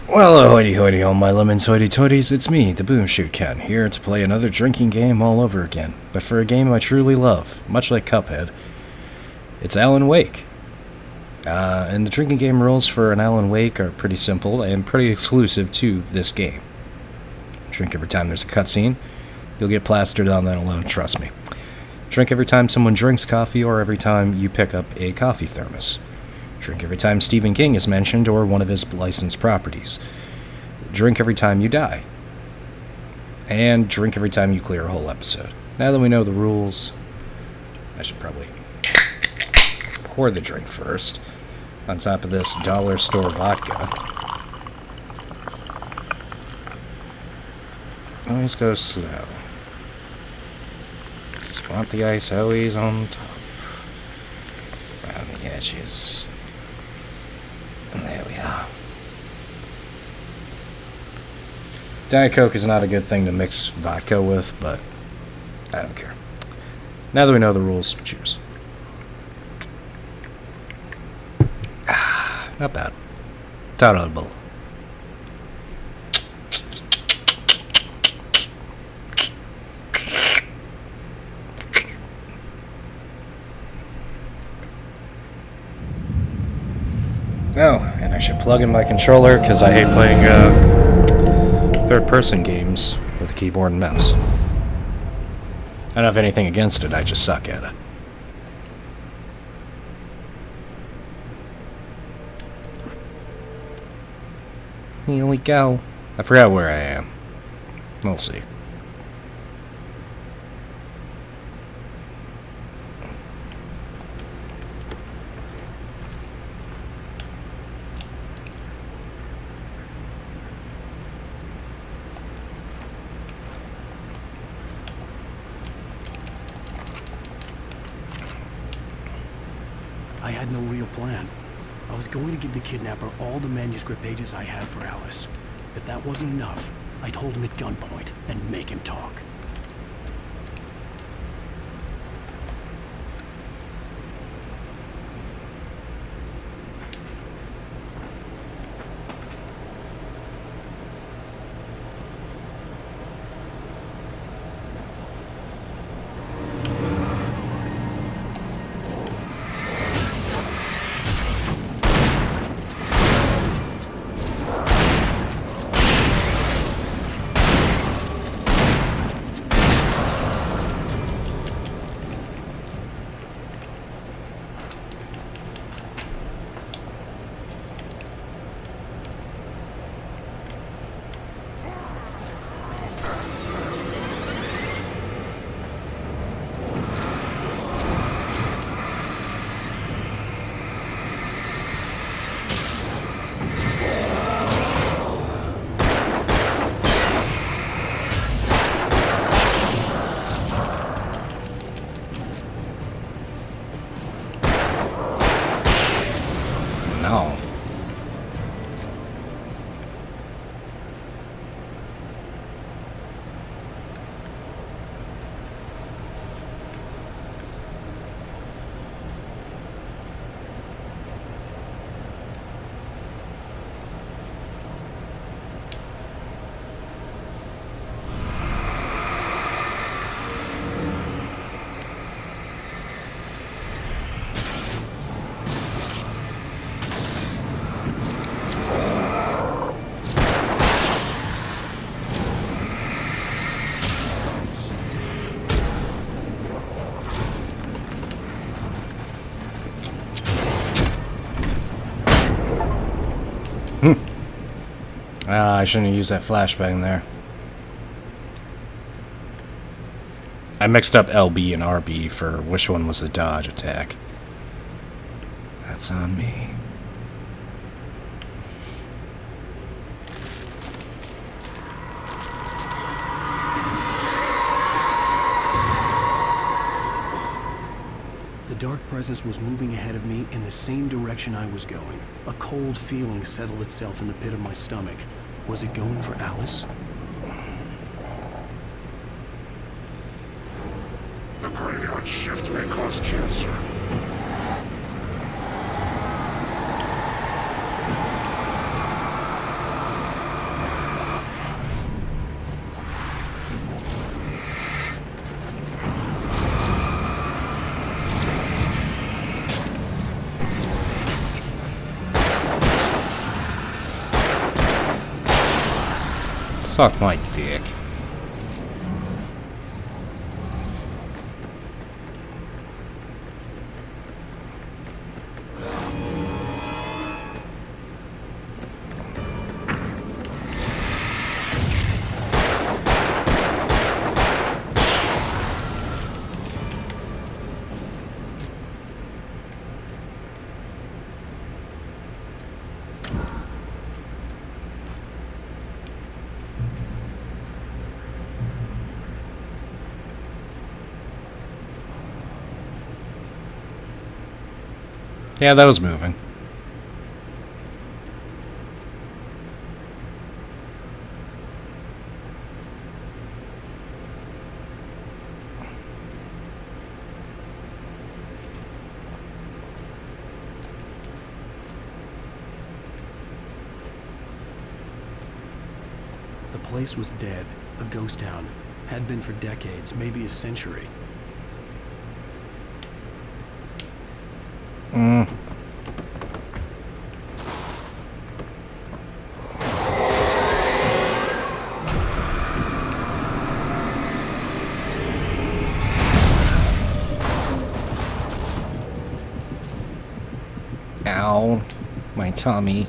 Well, hoity-hoity, all my lemons, hoity-toities, it's me, the Boom Shoot Cat, here to play another drinking game all over again, but for a game I truly love, much like Cuphead. It's Alan Wake. And the drinking game rules for an Alan Wake are pretty simple and pretty exclusive to this game. Drink every time there's a cutscene. You'll get plastered on that alone, trust me. Drink every time someone drinks coffee or every time you pick up a coffee thermos. Drink every time Stephen King is mentioned or one of his licensed properties. Drink every time you die. And drink every time you clear a whole episode. Now that we know the rules, I should probably pour the drink first. On top of this dollar store vodka. Always go slow. Just want the ice always on top. Around the edges. And there we are. Diet Coke is not a good thing to mix vodka with, but I don't care. Now that we know the rules, cheers. Not bad. Tolerable. Oh, and I should plug in my controller because I hate playing third-person games with a keyboard and mouse. I don't have anything against it, I just suck at it. Here we go. I forgot where I am. We'll see. I had no real plan. I was going to give the kidnapper all the manuscript pages I had for Alice. If that wasn't enough, I'd hold him at gunpoint and make him talk. No. I shouldn't have used that flashbang there. I mixed up LB and RB for which one was the dodge attack. That's on me. The dark presence was moving ahead of me in the same direction I was going. A cold feeling settled itself in the pit of my stomach. Was it going for Alice? The graveyard shift may cause cancer. Suck my dick. Yeah, that was moving. The place was dead, a ghost town. Had been for decades, maybe a century. Ow. My tummy.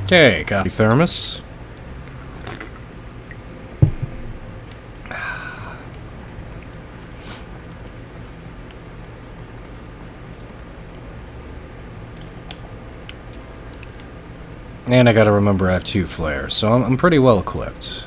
Okay, got the thermos. And I gotta remember I have 2 flares, so I'm pretty well equipped.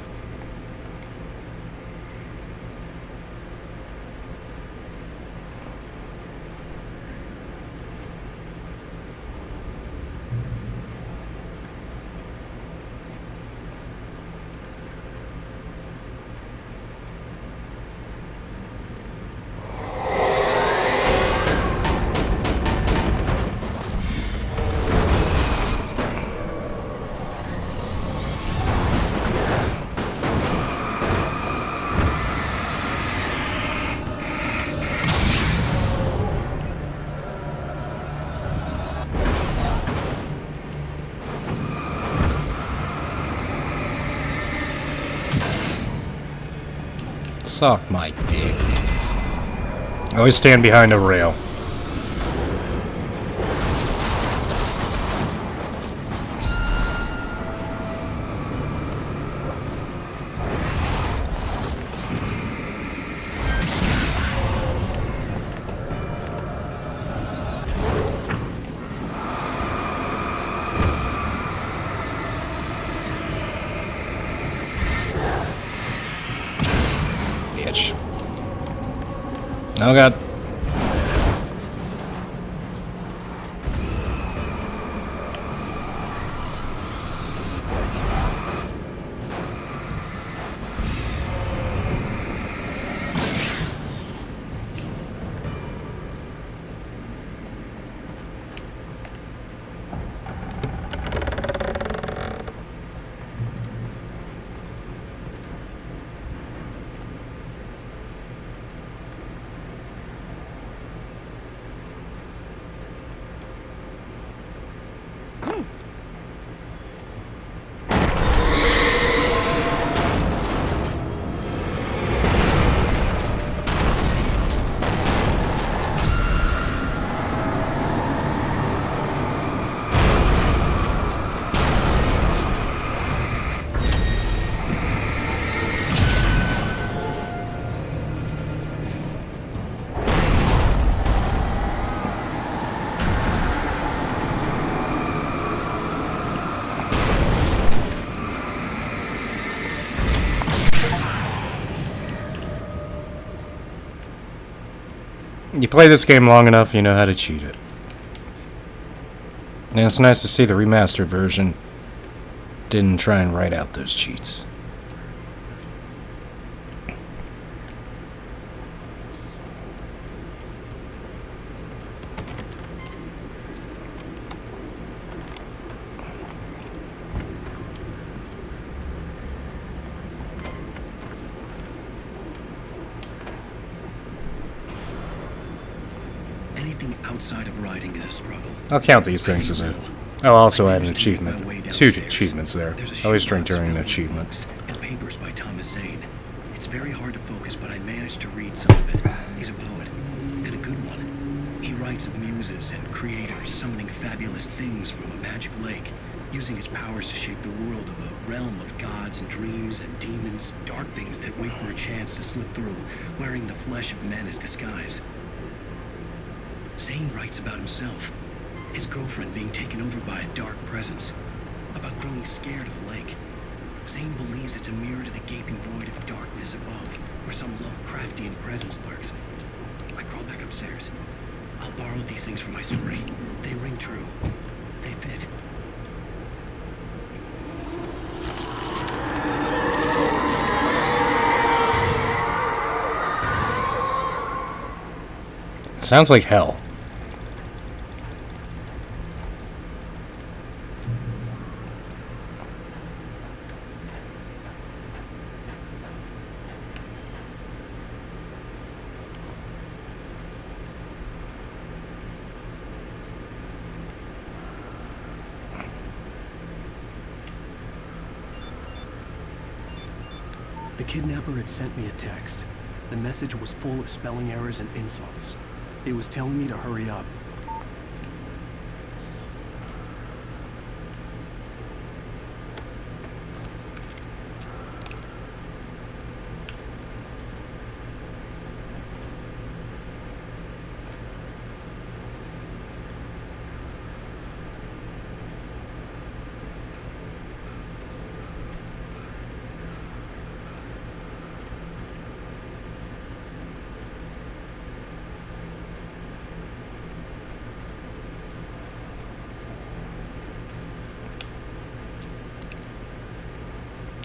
Suck my dick. I always stand behind a rail. Bitch. Oh god. You play this game long enough, you know how to cheat it. And it's nice to see the remastered version didn't try and write out those cheats. Anything outside of riding is a struggle. I'll count these things as a... I'll also add an achievement. 2 achievements there. Always drink during the achievement. And papers by Thomas Zane. It's very hard to focus, but I managed to read some of it. He's a poet, and a good one. He writes of muses and creators summoning fabulous things from a magic lake, using his powers to shape the world of a realm of gods and dreams and demons, dark things that wait for a chance to slip through, wearing the flesh of men as disguise. Zane writes about himself, his girlfriend being taken over by a dark presence, about growing scared of the lake. Zane believes it's a mirror to the gaping void of darkness above, where some Lovecraftian presence lurks. I crawl back upstairs. I'll borrow these things for my story. They ring true. They fit. Sounds like hell. The kidnapper had sent me a text. The message was full of spelling errors and insults. It was telling me to hurry up.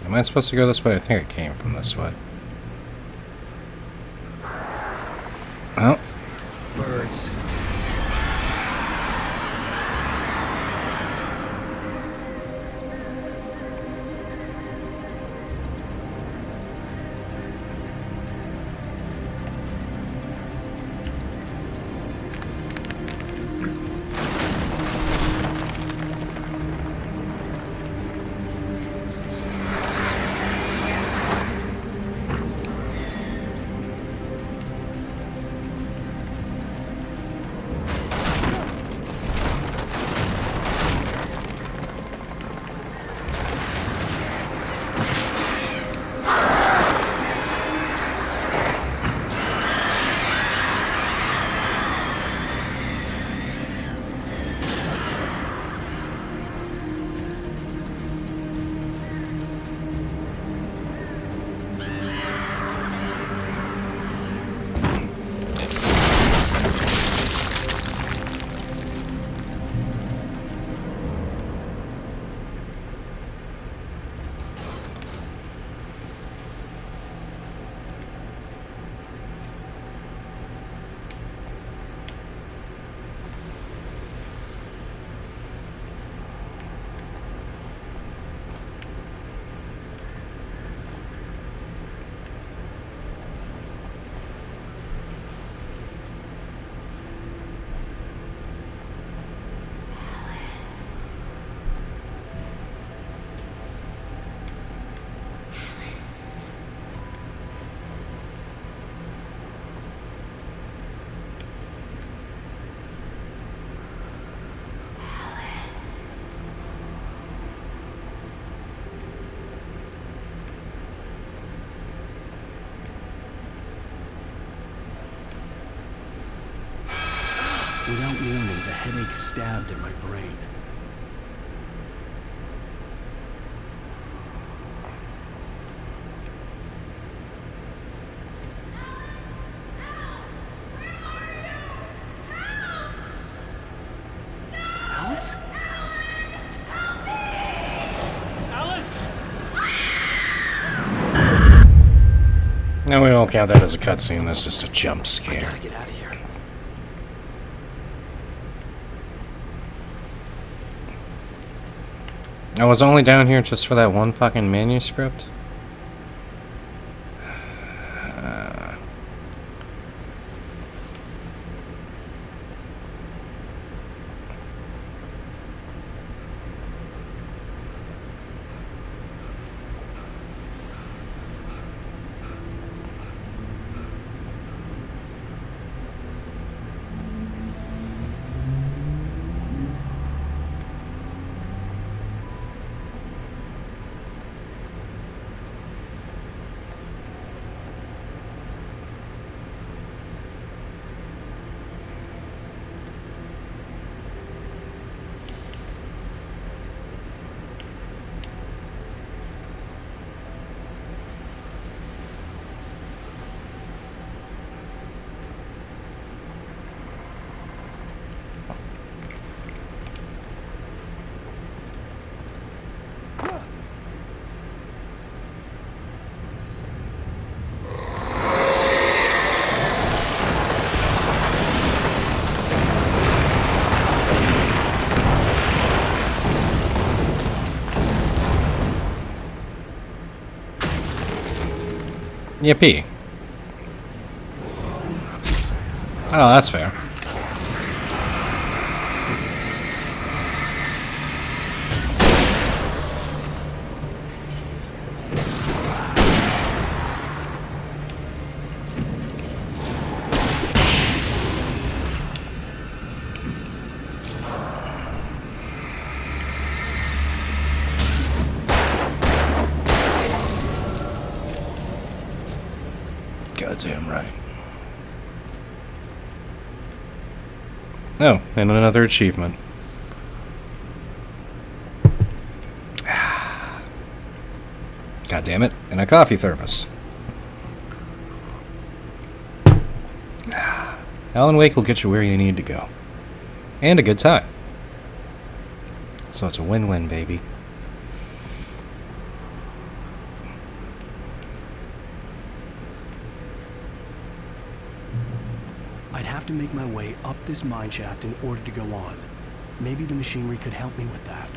Am I supposed to go this way? I think I came from this way. Oh. Birds. Without warning, the headache stabbed at my brain. No, we won't count that as a cutscene. That's just a jump scare. Gotta get out of here. I was only down here just for that one fucking manuscript? Yippee. Oh, that's fair. Goddamn right. Oh, and another achievement. God damn it, and a coffee thermos. Alan Wake will get you where you need to go. And a good time. So it's a win-win, baby. I'd have to make my way up this mine shaft in order to go on. Maybe the machinery could help me with that.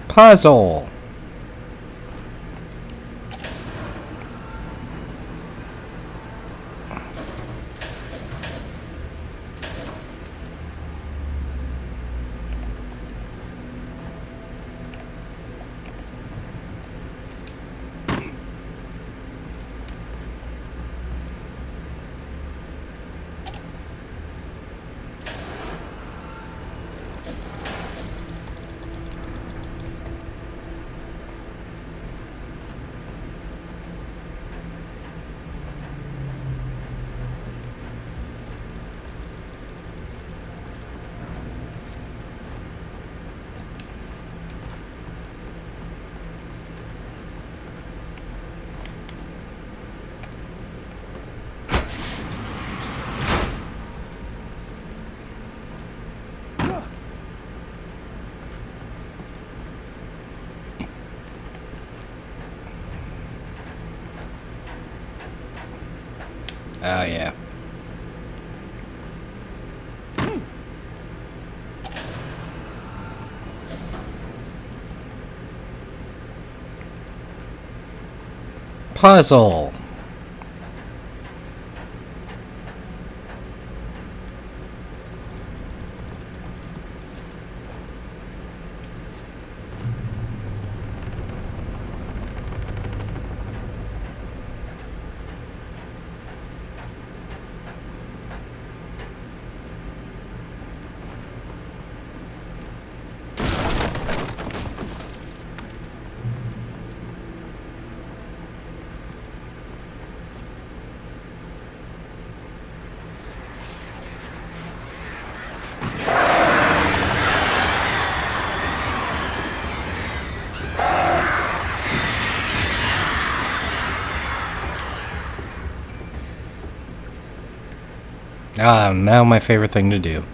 Puzzle! Oh, yeah. Puzzle! Ah, now my favorite thing to do.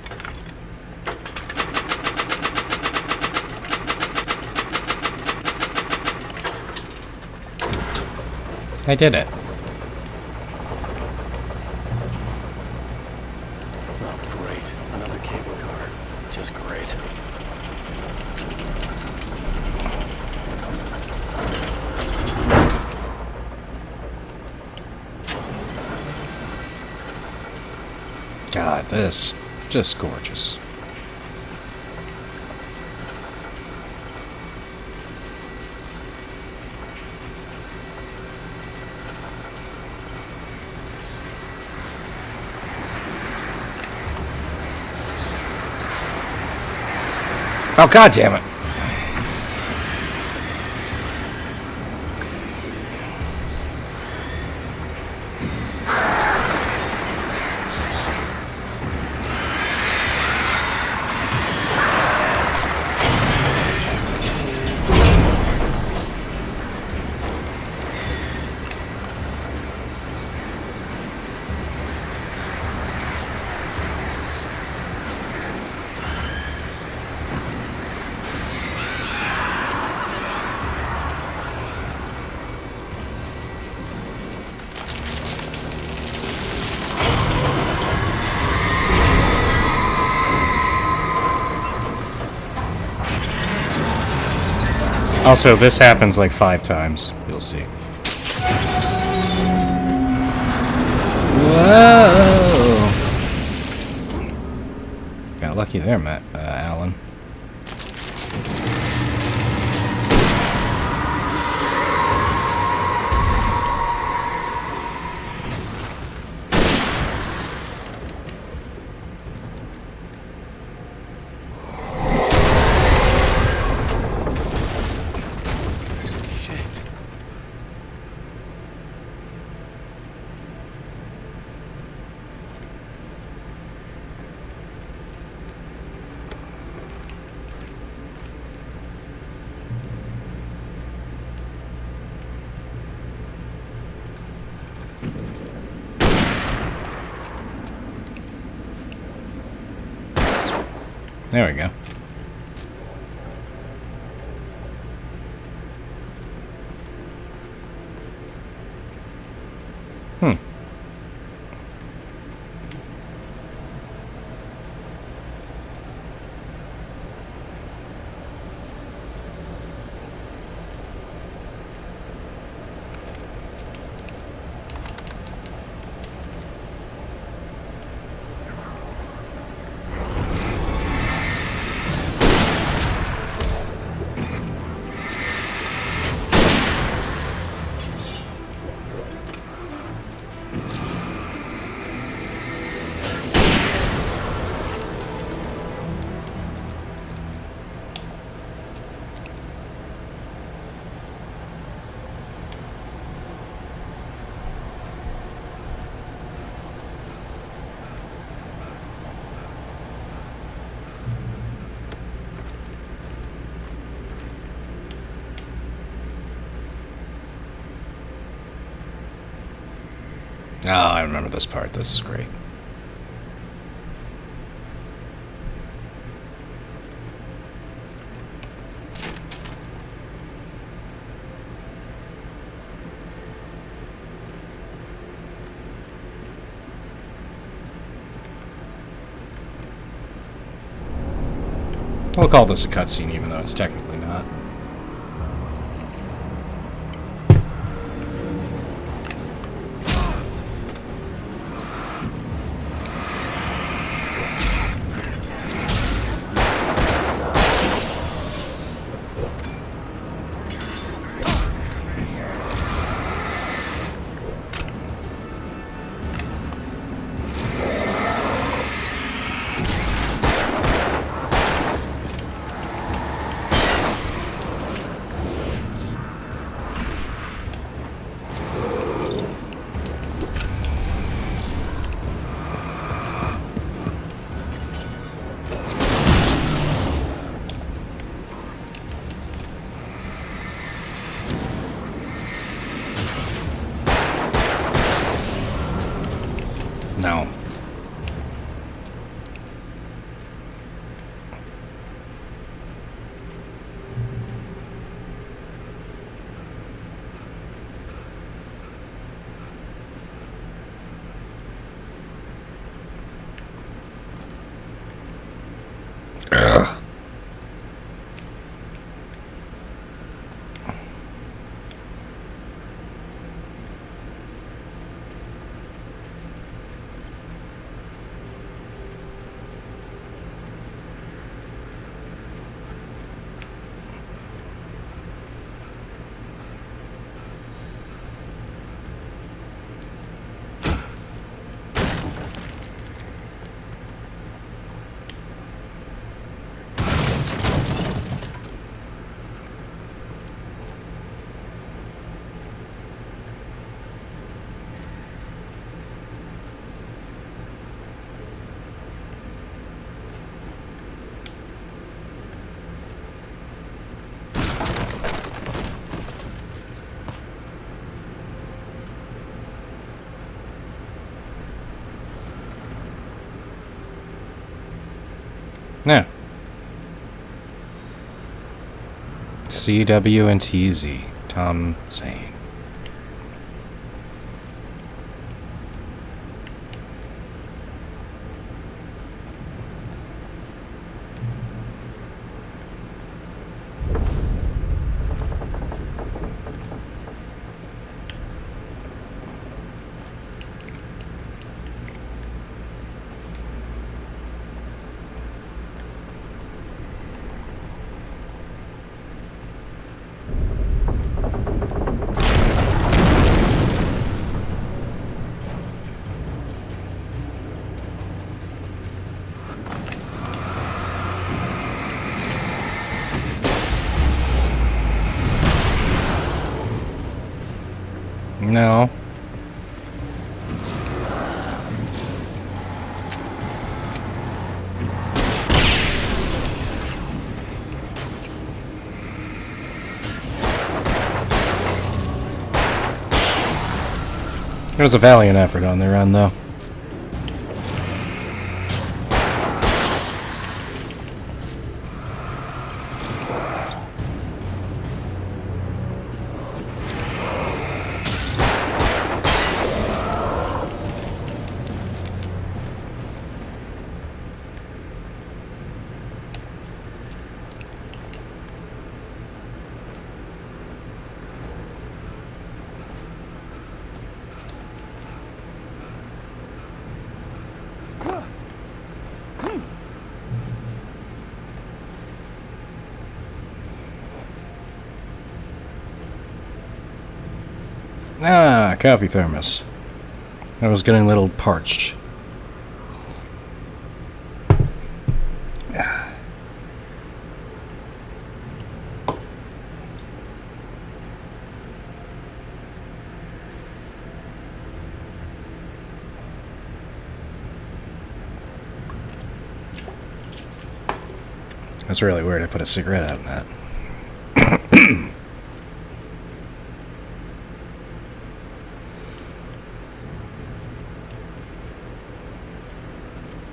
I did it. Oh, great. Another cable car. Just great. God, this just gorgeous. Oh, God damn it. Also, this happens like 5 times. You'll see. Whoa! Got lucky there, Matt, Alan. Shit. There we go. Hmm. Oh, I remember this part. This is great. We'll call this a cutscene, even though it's technically not. No. Yeah. CW and TZ. Tom Zane. No. It was a valiant effort on their end, though. Ah, coffee thermos. I was getting a little parched. That's really weird. I put a cigarette out in that.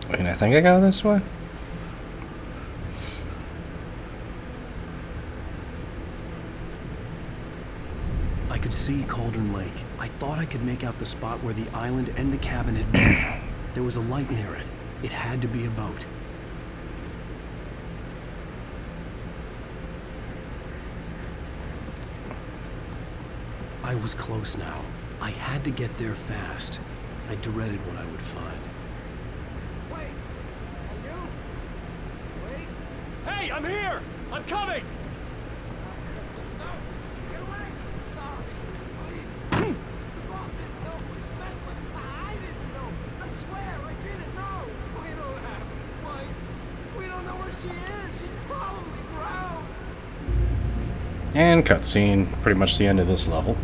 Wait, I think I go this way? I could see Cauldron Lake. I thought I could make out the spot where the island and the cabin had been. There was a light near it. It had to be a boat. I was close now. I had to get there fast. I dreaded what I would find. Wait! Are you? Wait! Hey, I'm here! I'm coming! No! Get away! Sorry. Please. The boss didn't know what he was messing with. I didn't know. I swear, I didn't know. We don't have any wife. We don't know where she is. She's probably drowned. And cutscene. Pretty much the end of this level.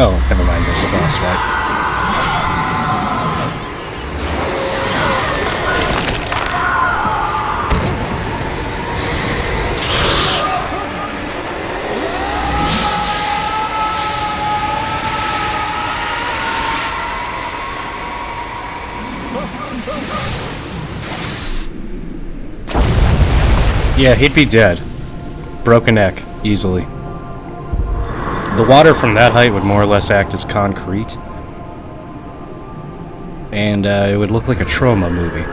Oh, never mind, there's a boss fight. Yeah, he'd be dead. Broken neck, easily. The water from that height would more or less act as concrete. And it would look like a trauma movie.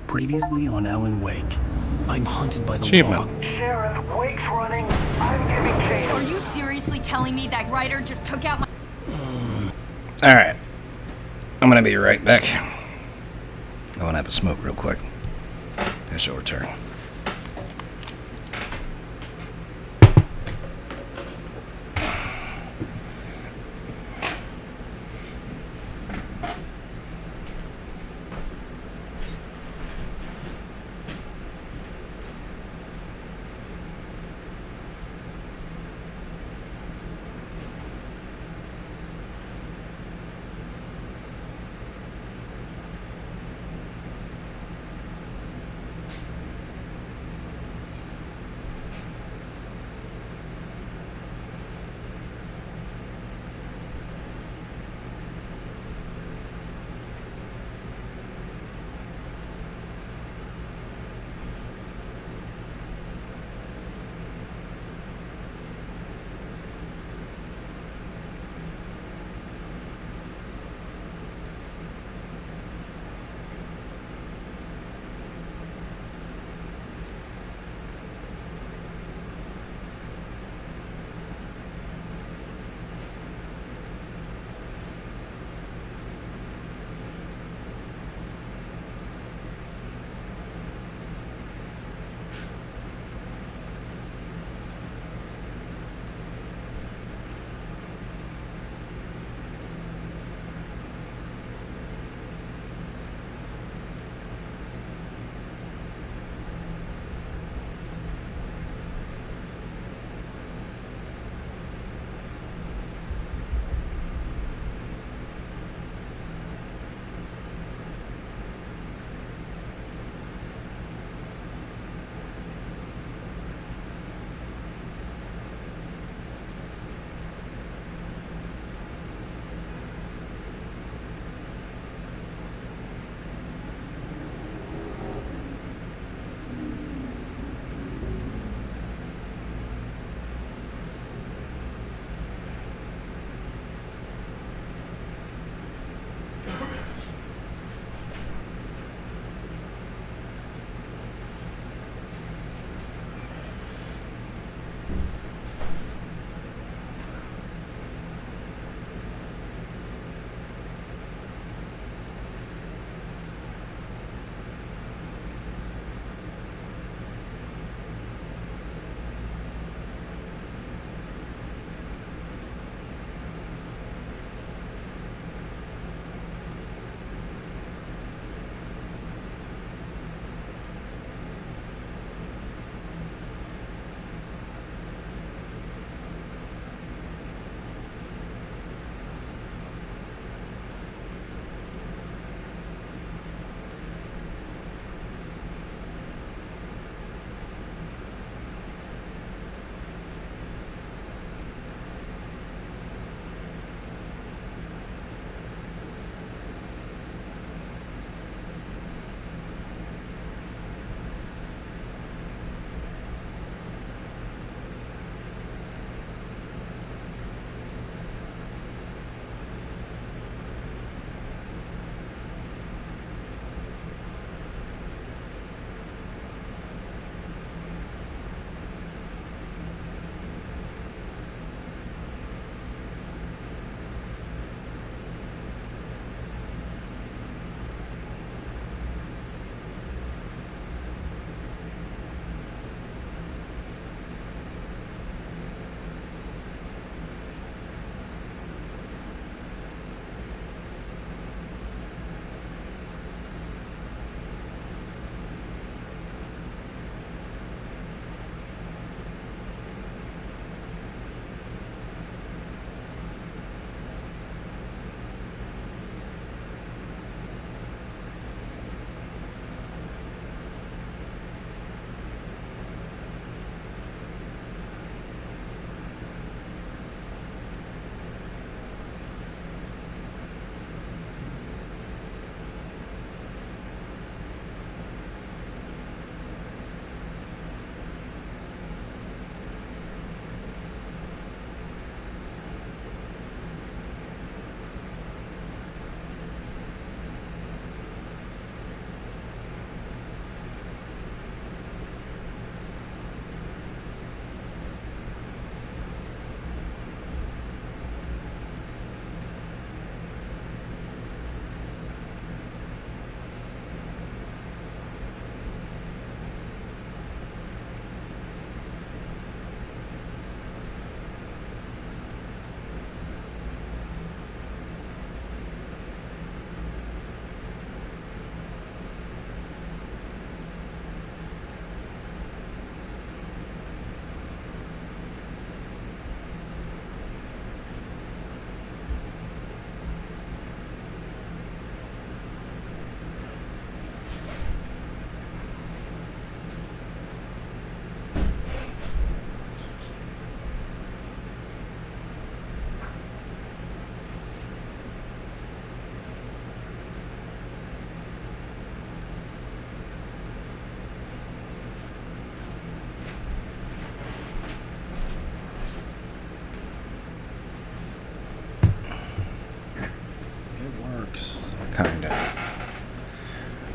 Previously on Alan Wake. I'm hunted by the Achievement. law. Sheriff, Wake's running. I'm giving chase. Are you seriously telling me that Ryder just took out my... Alright. I'm gonna be right back. I wanna have a smoke real quick. I shall return.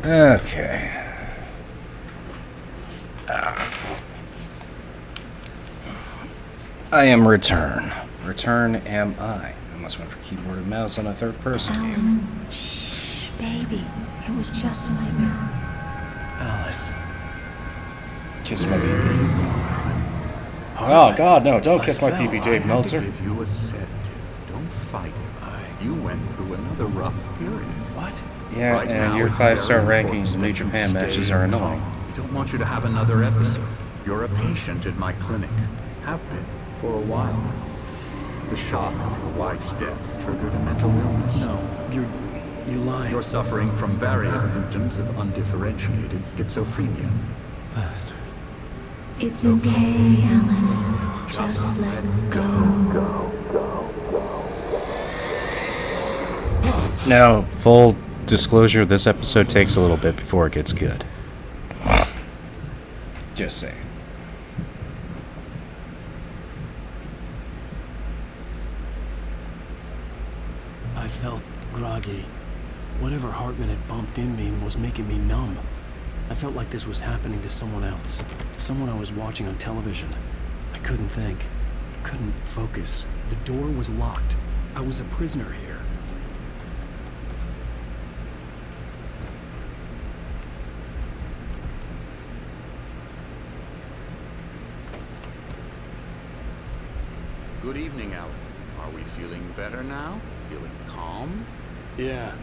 Okay. I am Return. Return am I. I must wait for keyboard and mouse on a third-person game. Alan, shh, baby. It was just a nightmare. Alice. Kiss my pee-pee. There you go, Alan. Oh, God, no. Don't kiss my I pee-pee, fell. Dave I had Meltzer. Give you a sedative. Don't fight it. You went through another rough period. What? Yeah, Right and now, your it's 5-star very rankings in New important that you Japan matches stay are calm. annoying. We don't want you to have another episode. You're a patient at my clinic. Have been for a while now. The shock of your wife's death triggered a mental illness. No, you lied. You're suffering from various symptoms of undifferentiated schizophrenia. It's okay, Alan. Just let go. Now, full disclosure, this episode takes a little bit before it gets good. Just saying. I felt groggy. Whatever Hartman had bumped in me was making me numb. I felt like this was happening to someone else. Someone I was watching on television. I couldn't think. Couldn't focus. The door was locked. I was a prisoner here. Good evening, Alan. Are we feeling better now? Feeling calm? Yeah.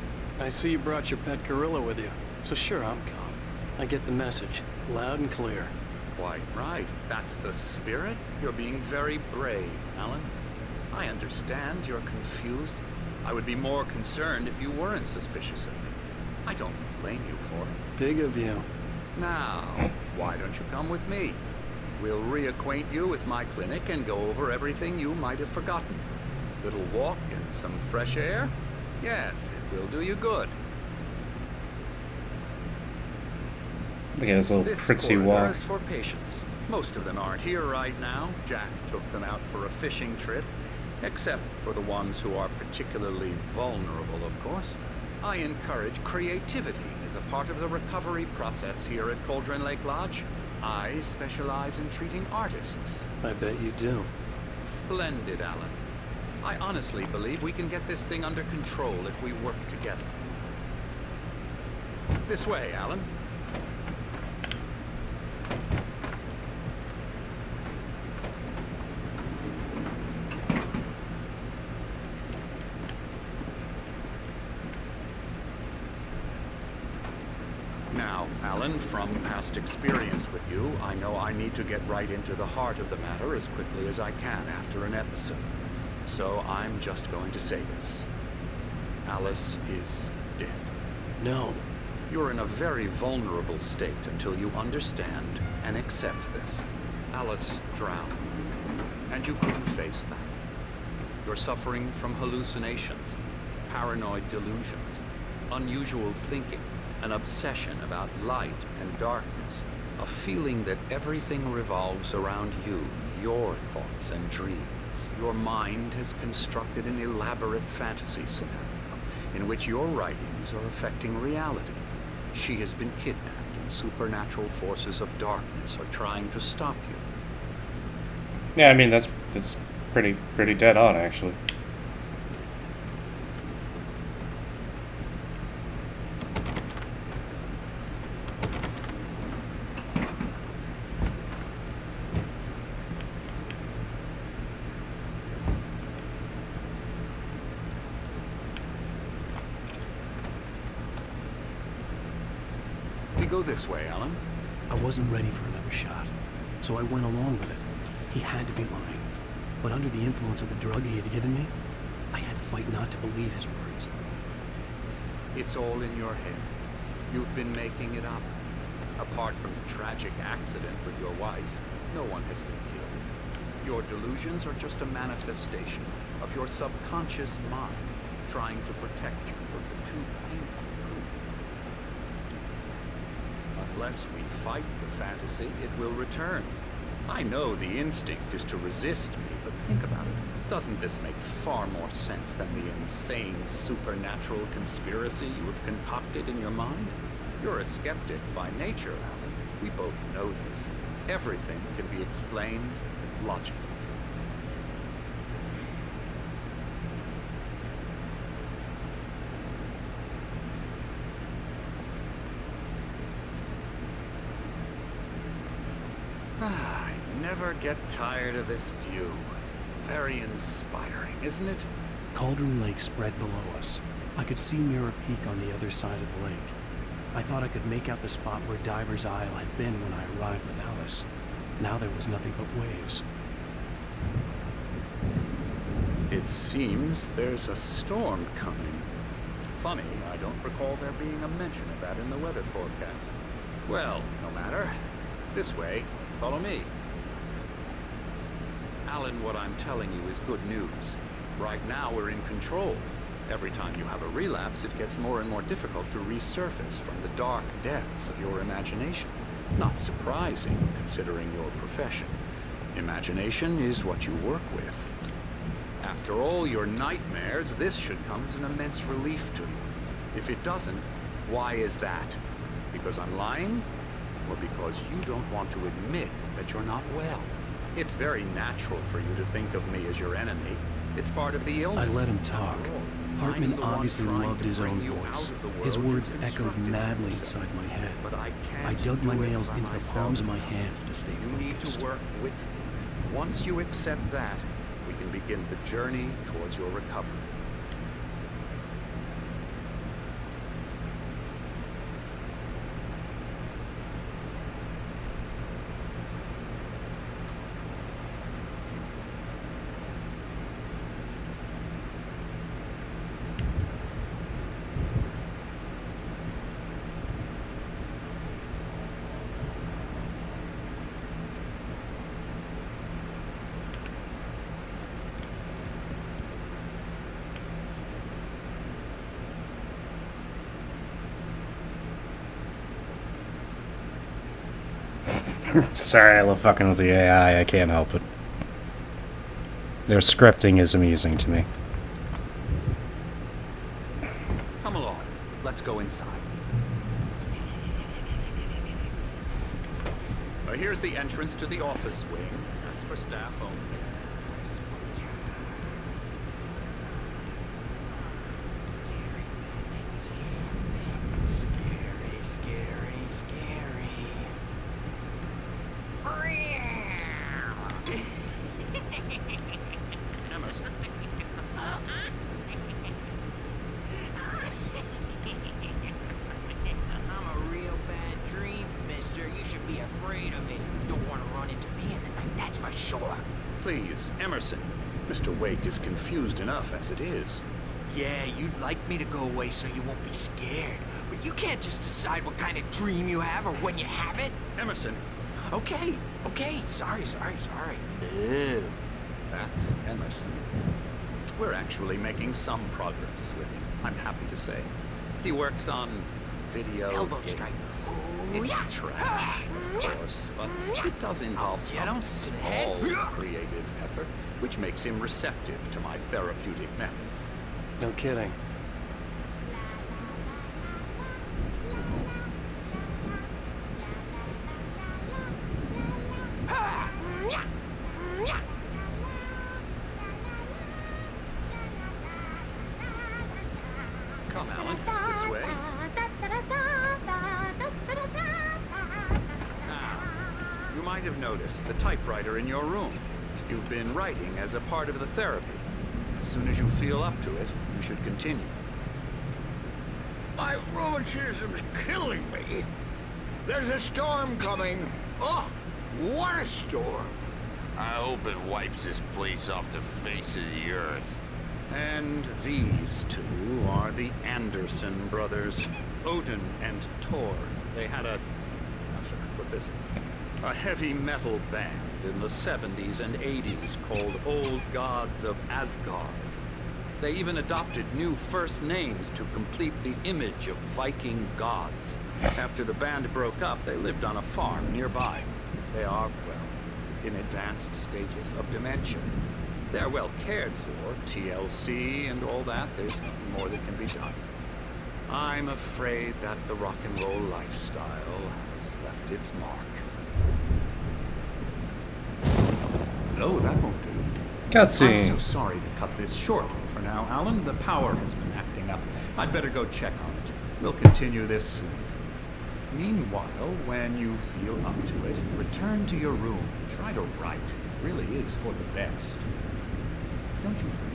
I see you brought your pet gorilla with you. So sure, I'm calm. I get the message. Loud and clear. Quite right. That's the spirit. You're being very brave, Alan. I understand you're confused. I would be more concerned if you weren't suspicious of me. I don't blame you for it. Big of you. Now, why don't you come with me? We'll reacquaint you with my clinic and go over everything you might have forgotten. Little walk and some fresh air? Yes, it will do you good. Look at his little This pretty corridor walk. is for patients. Most of them aren't here right now. Jack took them out for a fishing trip, except for the ones who are particularly vulnerable, of course. I encourage creativity as a part of the recovery process here at Cauldron Lake Lodge. I specialize in treating artists. I bet you do. Splendid, Alan. I honestly believe we can get this thing under control if we work together. This way, Alan. Now, Alan, from past experience with you, I know I need to get right into the heart of the matter as quickly as I can after an episode. So I'm just going to say this. Alice is dead. No. You're in a very vulnerable state until you understand and accept this. Alice drowned, and you couldn't face that. You're suffering from hallucinations, paranoid delusions, unusual thinking, an obsession about light and darkness, a feeling that everything revolves around you, your thoughts and dreams. Your mind has constructed an elaborate fantasy scenario in which your writings are affecting reality. She has been kidnapped, and supernatural forces of darkness are trying to stop you. Yeah, I mean, that's pretty dead on, actually. We go this way, Alan. I wasn't ready for another shot, so I went along with it. He had to be lying. But under the influence of the drug he had given me, I had to fight not to believe his words. It's all in your head. You've been making it up. Apart from the tragic accident with your wife, no one has been killed. Your delusions are just a manifestation of your subconscious mind trying to protect you from the too painful truth. Unless we fight the fantasy, it will return. I know the instinct is to resist me, but think about it. Doesn't this make far more sense than the insane supernatural conspiracy you have concocted in your mind? You're a skeptic by nature, Alan. We both know this. Everything can be explained logically. I never get tired of this view. Very inspiring, isn't it? Cauldron Lake spread below us. I could see Mirror Peak on the other side of the lake. I thought I could make out the spot where Diver's Isle had been when I arrived with Alice. Now there was nothing but waves. It seems there's a storm coming. Funny, I don't recall there being a mention of that in the weather forecast. Well, no matter. This way. Follow me. Alan, what I'm telling you is good news. Right now, we're in control. Every time you have a relapse, it gets more and more difficult to resurface from the dark depths of your imagination. Not surprising, considering your profession. Imagination is what you work with. After all your nightmares, this should come as an immense relief to you. If it doesn't, why is that? Because I'm lying? Or because you don't want to admit that you're not well? It's very natural for you to think of me as your enemy. It's part of the illness. I let him talk. Hartman obviously loved his own voice. His words echoed madly inside my head. But I dug my nails into the palms of my hands to stay focused. You need to work with me. Once you accept that, we can begin the journey towards your recovery. Sorry, I love fucking with the AI. I can't help it. Their scripting is amusing to me. Come along. Let's go inside. Here's the entrance to the office wing. That's for staff only. Emerson. I'm a real bad dream, mister. You should be afraid of me. You don't want to run into me in the night, that's for sure. Please, Emerson. Mr. Wake is confused enough as it is. Yeah, you'd like me to go away so you won't be scared. But you can't just decide what kind of dream you have or when you have it. Emerson. Okay. Sorry. Ew. That's Emerson. We're actually making some progress with him, I'm happy to say. He works on video Elbow games. strike. It's trash, of course, but it does involve some small creative effort, which makes him receptive to my therapeutic methods. No kidding. Come, Alan, this way. Now, you might have noticed the typewriter in your room. You've been writing as a part of the therapy. As soon as you feel up to it, you should continue. My rheumatism's killing me. There's a storm coming. Oh, what a storm. I hope it wipes this place off the face of the earth. And these two are the Anderson brothers, Odin and Thor. They had how should I put this? A heavy metal band in the 70s and 80s called Old Gods of Asgard. They even adopted new first names to complete the image of Viking gods. After the band broke up, they lived on a farm nearby. They are, well, in advanced stages of dementia. They're well cared for, TLC and all that. There's nothing more that can be done. I'm afraid that the rock and roll lifestyle has left its mark. No, that won't do. Cutscene. I'm so sorry to cut this short for now, Alan. The power has been acting up. I'd better go check on it. We'll continue this soon. Meanwhile, when you feel up to it, return to your room and try to write. It really is for the best. Don't you think?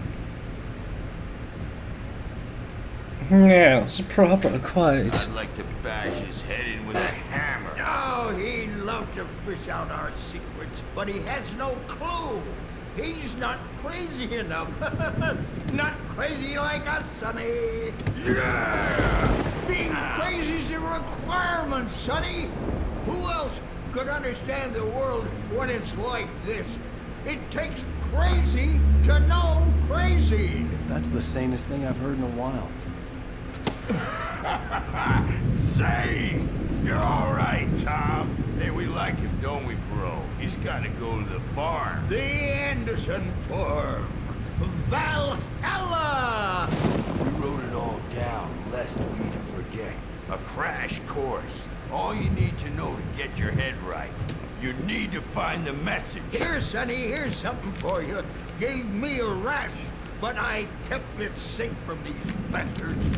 Yeah, it's a proper quote. I'd like to bash his head in with a hammer. Oh, he'd love to fish out our secrets, but he has no clue. He's not crazy enough. Not crazy like us, Sonny. Yeah! Being crazy's a requirement, Sonny. Who else could understand the world when it's like this? It takes crazy to know crazy. That's the sanest thing I've heard in a while. Say, you're all right, Tom. Hey, we like him, don't we, bro? He's got to go to the farm. The Anderson Farm. Valhalla! We wrote it all down, lest we to forget. A crash course. All you need to know to get your head right. You need to find the message. Here, Sonny, here's something for you. Gave me a rash, but I kept it safe from these bastards.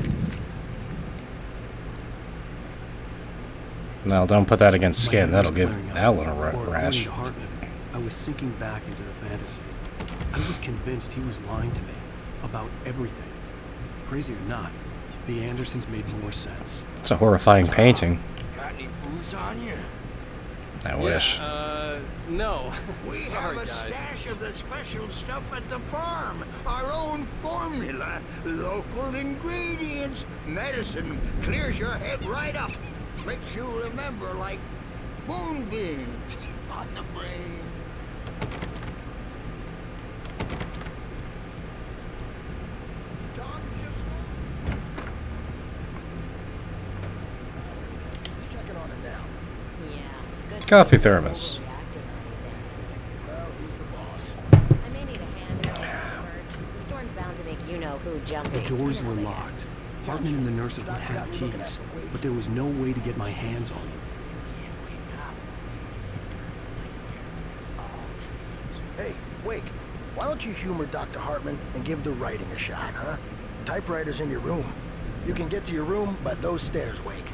No, don't put that against My skin. head was That'll give clearing up. Alan a Or according rash. to Hartman, I was sinking back into the fantasy. I was convinced he was lying to me about everything. Crazy or not, the Andersons made more sense. It's a horrifying painting. Got any booze on you? I wish. No. We Sorry, have a guys. stash of the special stuff at the farm. Our own formula. Local ingredients. Medicine clears your head right up. Makes you remember like moonbeams on the brain. Tom just... He's checking on it now. Coffee thermos. Well, he's the boss. I may need a hand here, George. The storm's bound to make you-know-who jumpy. The doors were locked. Hartman and the nurses would have the keys, but there was no way to get my hands on them. Hey, Wake, why don't you humor Dr. Hartman and give the writing a shot, huh? Typewriter's in your room. You can get to your room by those stairs, Wake.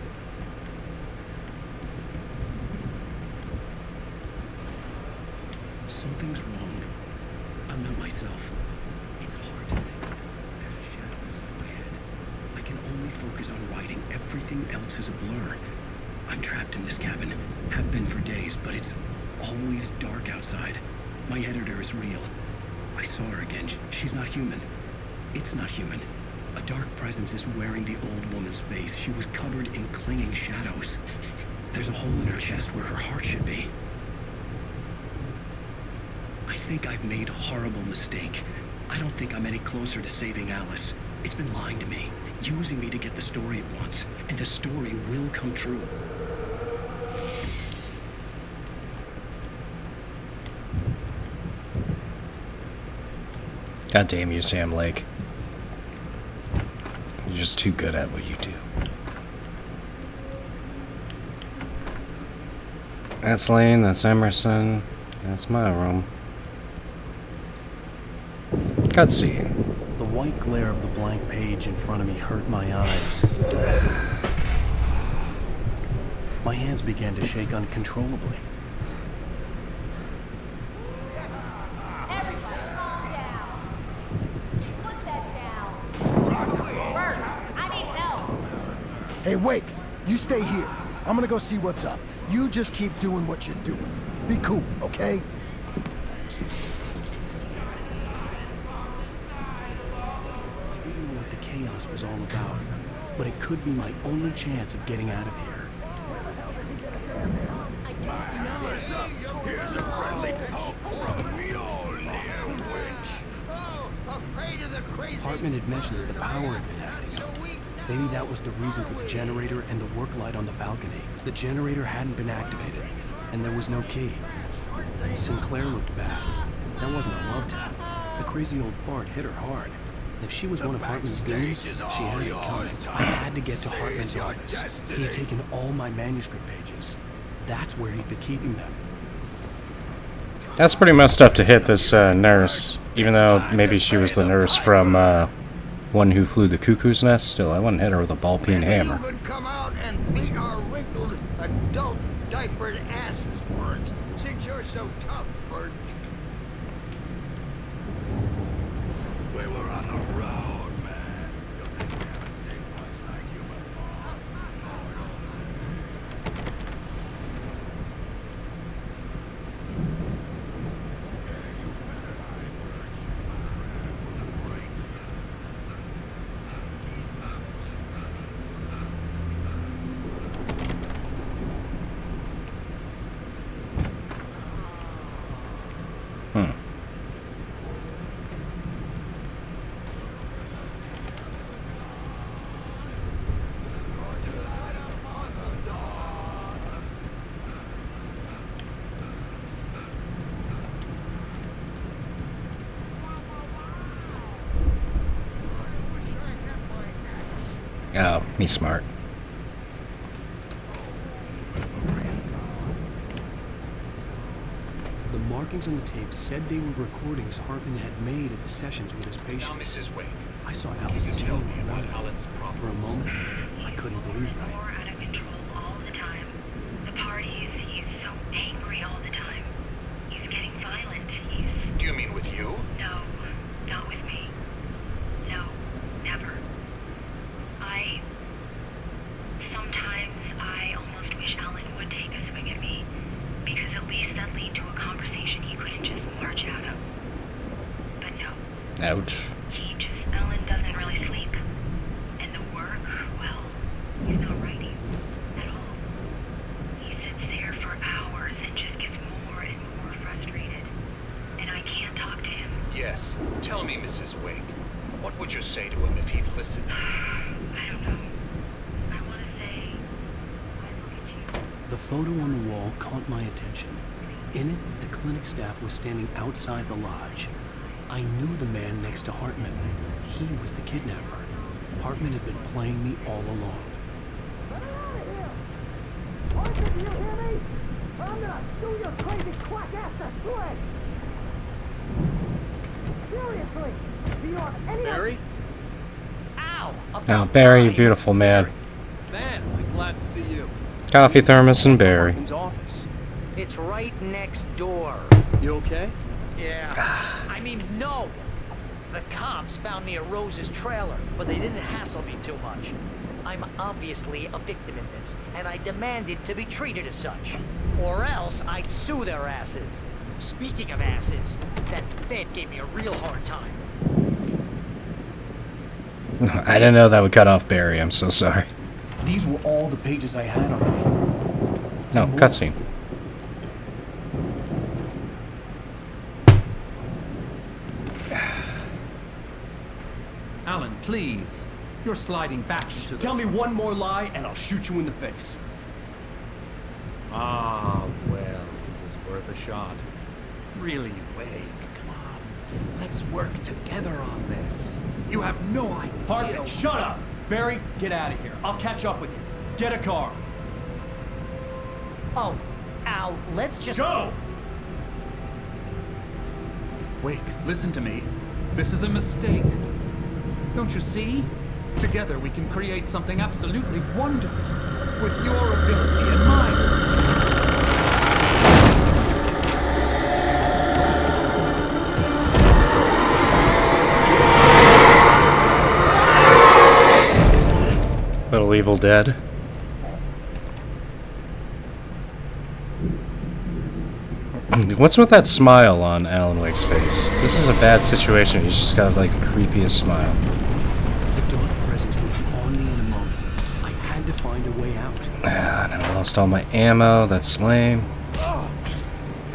Something's wrong. I'm not myself. It's hard to think. There's a shadow inside my head. I can only focus on writing. Everything else is a blur. I'm trapped in this cabin. Have been for days, but it's always dark outside. My editor is real. I saw her again. She's not human. It's not human. A dark presence is wearing the old woman's face. She was covered in clinging shadows. There's a hole in her chest where her heart should be. I think I've made a horrible mistake. I don't think I'm any closer to saving Alice. It's been lying to me, using me to get the story it wants, and the story will come true. God damn you, Sam Lake. You're just too good at what you do. That's Lane, that's Emerson, that's my room. Cutscene. The white glare of the blank page in front of me hurt my eyes. My hands began to shake uncontrollably. Everybody calm down. Put that down. Bert, I need help. Hey, Wake, you stay here. I'm gonna go see what's up. You just keep doing what you're doing. Be cool, okay? I didn't know what the chaos was all about, but it could be my only chance of getting out of here. I don't know. Here's a friendly poke from me, old witch. Oh, afraid of the crazy... Hartman had mentioned that the power had been acting up. Maybe that was the reason for the generator and the work light on the balcony. The generator hadn't been activated, and there was no key. Sinclair looked bad. That wasn't a love tap. The crazy old fart hit her hard. If she was one of Hartman's goons, she had it coming. I had to get to Hartman's office. He had taken all my manuscript pages. That's where he'd been keeping them. That's pretty messed up to hit this nurse, even though maybe she was the nurse from One Who Flew the Cuckoo's Nest. Still, I wouldn't hit her with a ball-peen hammer. You could come out and beat our wrinkled, adult, diapered asses for it, since you're so tough, Birch. We were on the road, man. Don't think we haven't seen much like you before. Oh, me smart. The markings on the tape said they were recordings Hartman had made at the sessions with his patients. Now, Mrs. Wade, I saw Alice's name on one of them. Alan's problem. For a moment, I couldn't believe it. More out of control all the time. The parties, he's so angry all the time. He's getting violent. Do you mean with you? No, not with me. No, never. Sometimes I almost wish Alan would take a swing at me, because at least that lead to a conversation he couldn't just march out of. But no. Ouch. Alan doesn't really sleep. And the work, well, he's not writing at all. He sits there for hours and just gets more and more frustrated. And I can't talk to him. Yes. Tell me, Mrs. Wake. What would you say to him if he'd listen? I don't know. I want to say, I look at you. The photo on the wall caught my attention. In it, the clinic staff was standing outside the lodge. I knew the man next to Hartman. He was the kidnapper. Hartman had been playing me all along. Arthur, do you hear me? I'm gonna do your crazy quack ass to shreds! Seriously! Do you have any... Barry? Ow! Oh, Barry, you beautiful man. Man, I'm glad to see you. Coffee thermos and Barry. Hartman's office. It's right next door. You okay? Yeah. I mean, no! The cops found me at Rose's trailer, but they didn't hassle me too much. I'm obviously a victim in this, and I demanded to be treated as such. Or else I'd sue their asses. Speaking of asses, that Fed gave me a real hard time. I didn't know that would cut off Barry. I'm so sorry. These were all the pages I had on me. No, cutscene. Alan, please. You're sliding back into the... Tell me one more lie and I'll shoot you in the face. Ah, well, it was worth a shot. Really, Wade, come on. Let's work together on this. You have no idea... Hartman, shut up! Barry, get out of here. I'll catch up with you. Get a car. Oh, Al, let's just... Go! Wake, listen to me. This is a mistake. Don't you see? Together we can create something absolutely wonderful. With your ability and mine. Little Evil Dead. What's with that smile on Alan Wake's face? This is a bad situation. He's just got like the creepiest smile. The dark presence would be on me in a moment. I had to find a way out. Ah, and I lost all my ammo. That's lame.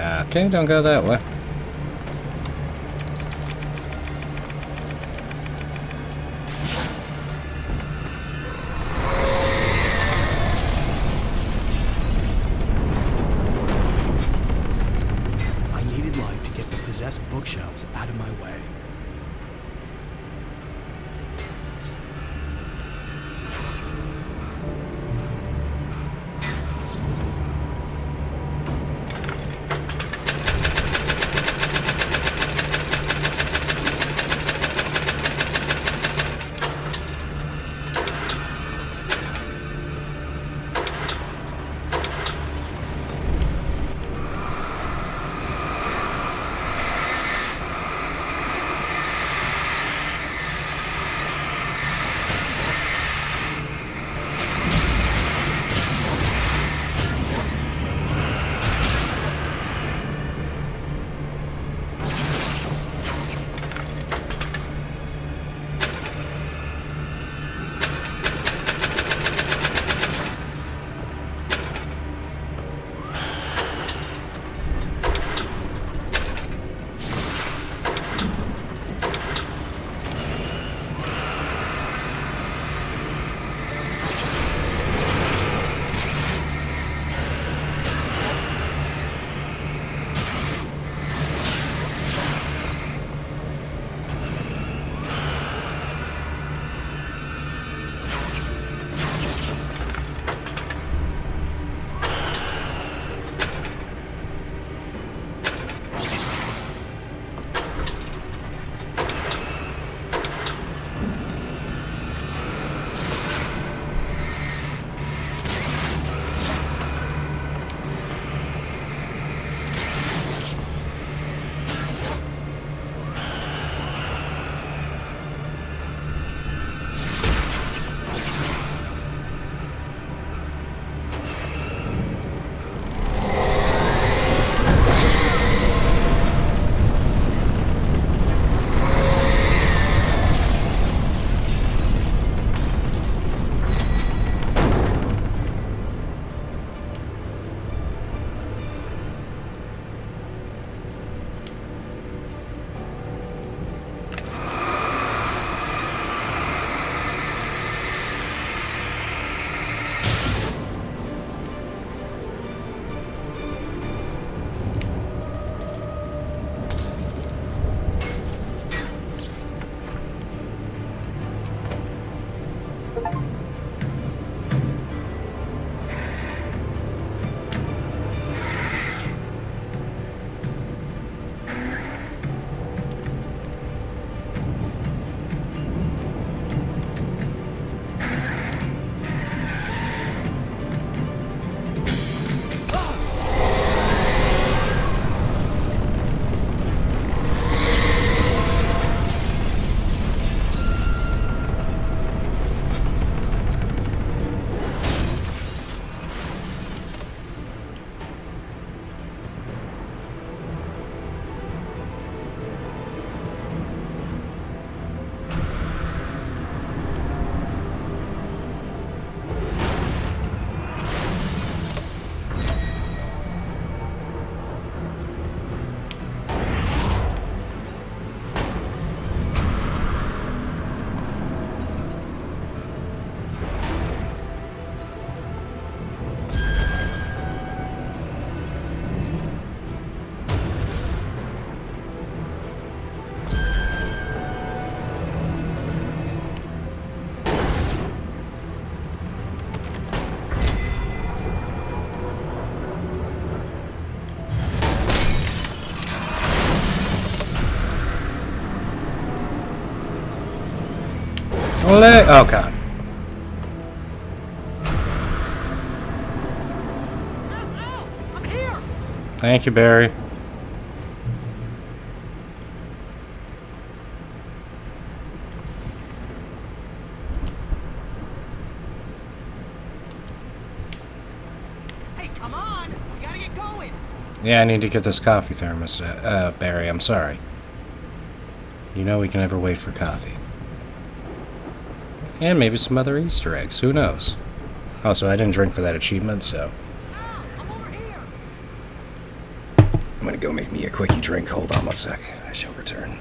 Okay, don't go that way. I needed light to get the possessed bookshelves out of my way. Oh, God. I'm here! Thank you, Barry. Hey, come on! We gotta get going! Yeah, I need to get this coffee thermos. Barry, I'm sorry. You know we can never wait for coffee. And maybe some other Easter eggs. Who knows? Also, I didn't drink for that achievement, so... I'm gonna go make me a quickie drink. Hold on one sec. I shall return.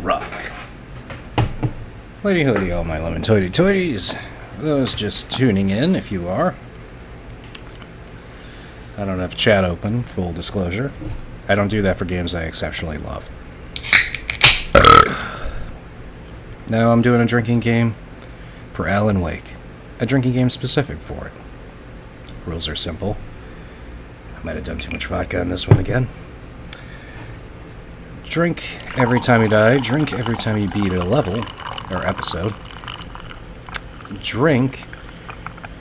Rock. Hoity hoity, all my lemon toity toities. Those just tuning in, if you are. I don't have chat open, full disclosure. I don't do that for games I exceptionally love. Now I'm doing a drinking game for Alan Wake. A drinking game specific for it. Rules are simple. I might have done too much vodka on this one again. Drink every time you die. Drink every time you beat a level or episode. Drink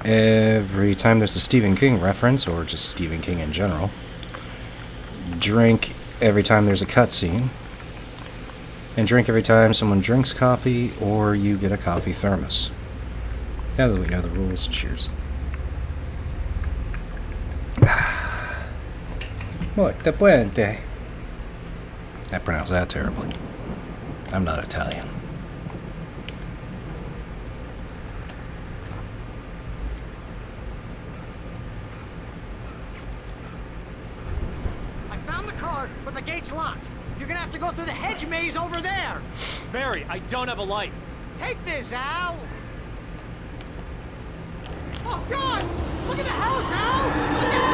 every time there's a Stephen King reference, or just Stephen King in general. Drink every time there's a cutscene. And drink every time someone drinks coffee or you get a coffee thermos. Now that we know the rules, cheers. Molto puente. I pronounced that terribly. I'm not Italian. I found the car, but the gate's locked. You're gonna have to go through the hedge maze over there. Barry, I don't have a light. Take this, Al. Oh, God! Look at the house, Al! Look out!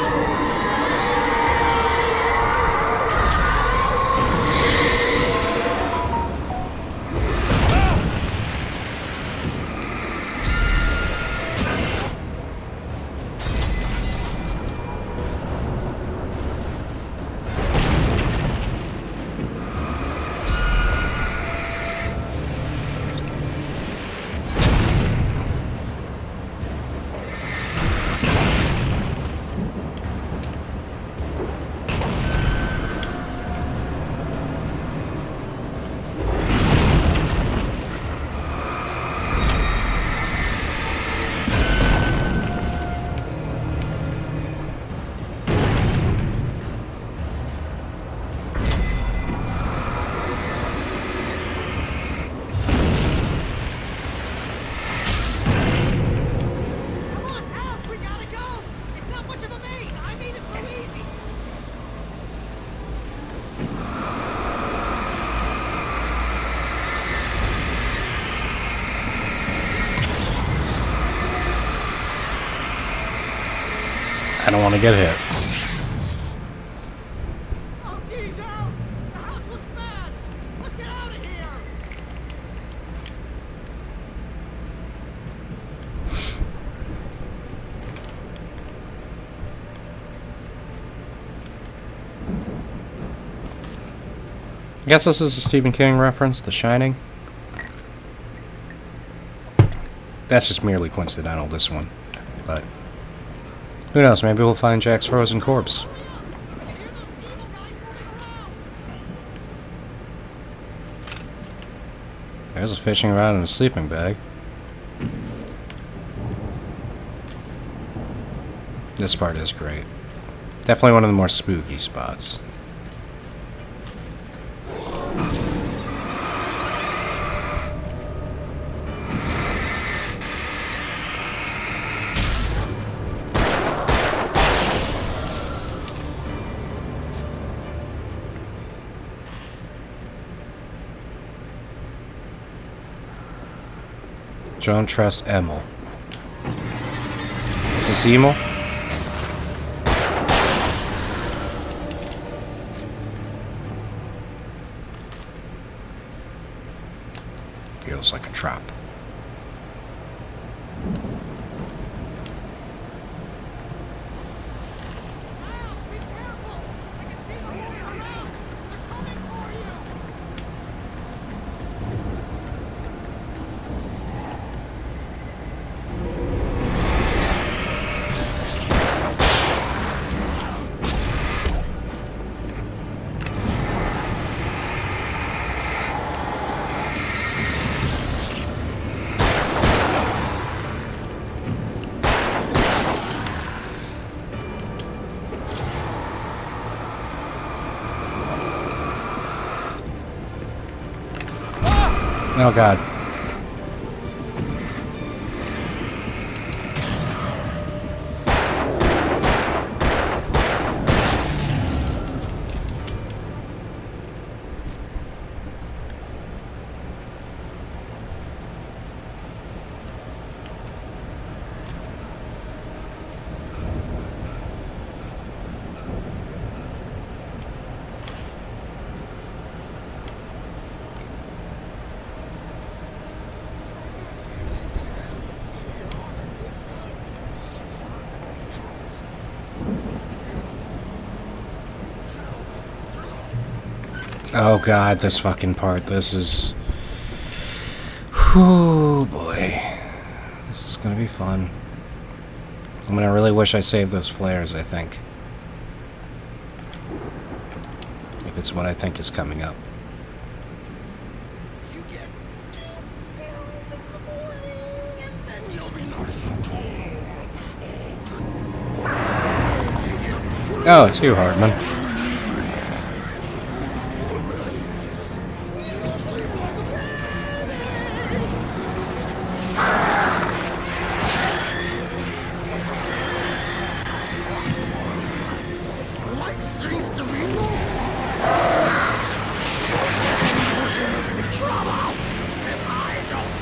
I don't want to get hit. Oh, geez, Al! The house looks bad! Let's get out of here! I guess this is a Stephen King reference, The Shining. That's just merely coincidental, this one. But who knows, maybe we'll find Jack's frozen corpse. There's a fishing rod and a sleeping bag. This part is great. Definitely one of the more spooky spots. Don't trust Emil. Is this Emil? Feels like a trap. Oh god. Oh god, this fucking part. This is... Whew, boy. This is gonna be fun. I'm gonna really wish I saved those flares, I think. If it's what I think is coming up. You get 2 barrels in the morning, and then you'll be nice and cold. Oh, it's you, Hartman. Light seems to be trouble, and I don't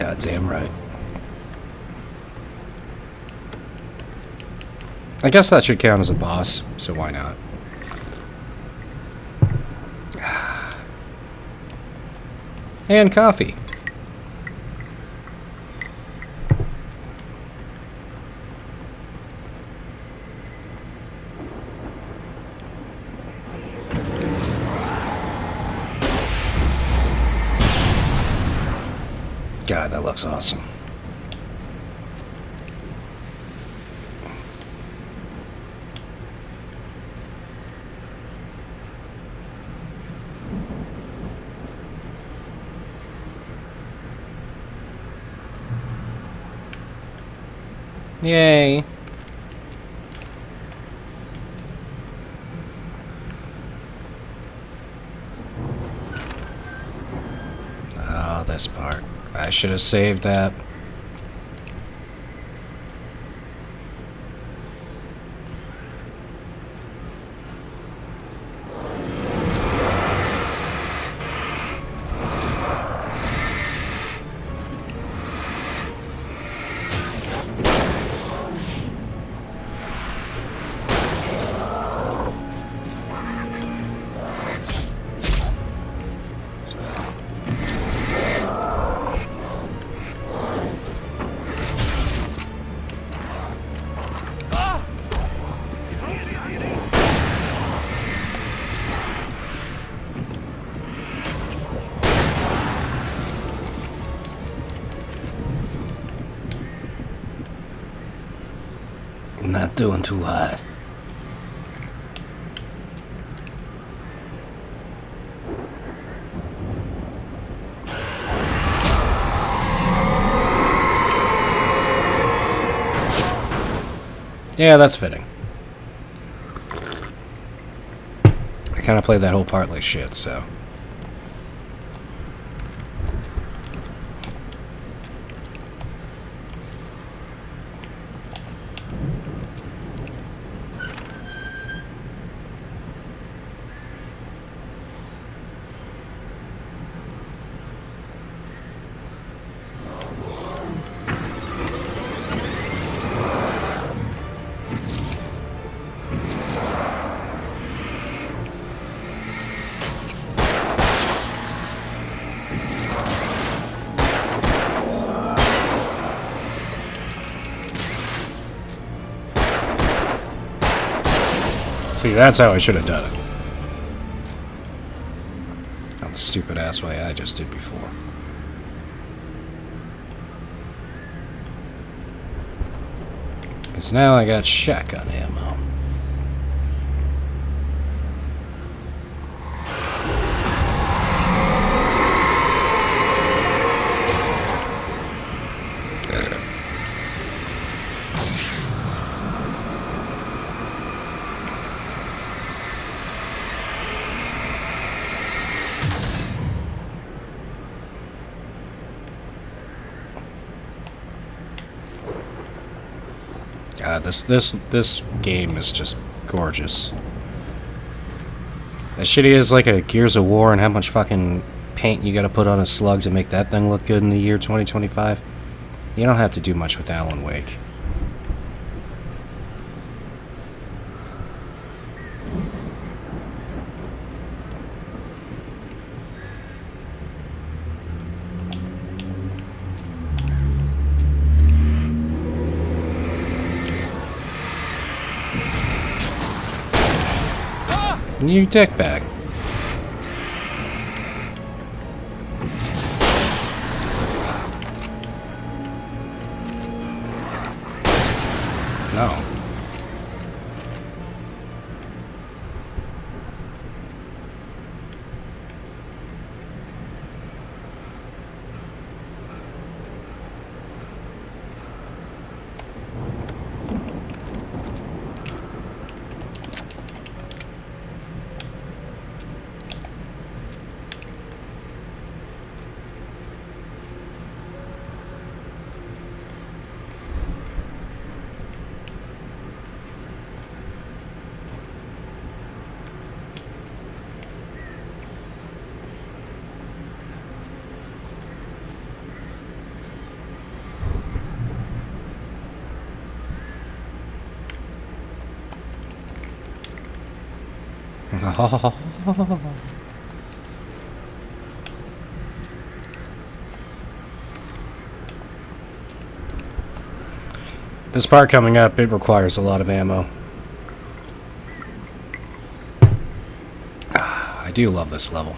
Goddamn right. I guess that should count as a boss, so why not? And coffee. God, that looks awesome. Yay. Oh, this part. I should have saved that. Not doing too hot. Yeah, that's fitting. I kind of played that whole part like shit, so. See, that's how I should have done it. Not the stupid ass way I just did before. Because now I got shotgun ammo. God, this game is just gorgeous. As shitty as like a Gears of War and how much fucking paint you gotta put on a slug to make that thing look good in the year 2025, you don't have to do much with Alan Wake. You dickbag. No. This part coming up, it requires a lot of ammo. I do love this level.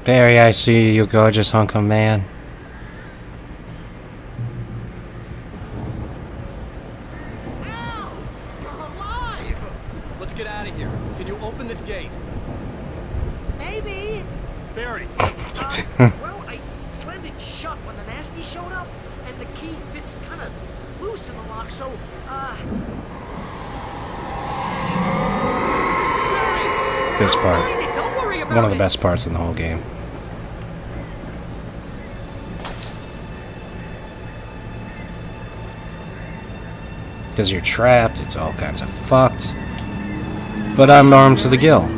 Barry, I see you, you gorgeous hunk of man. Let's get out of here. Can you open this gate? Maybe. Barry. Well, I slammed it shut when the nasty showed up, and the key fits kind of loose in the lock, so, This part. Don't worry about One of the best parts in the whole game. Because you're trapped, it's all kinds of fucked. But I'm armed to the gill.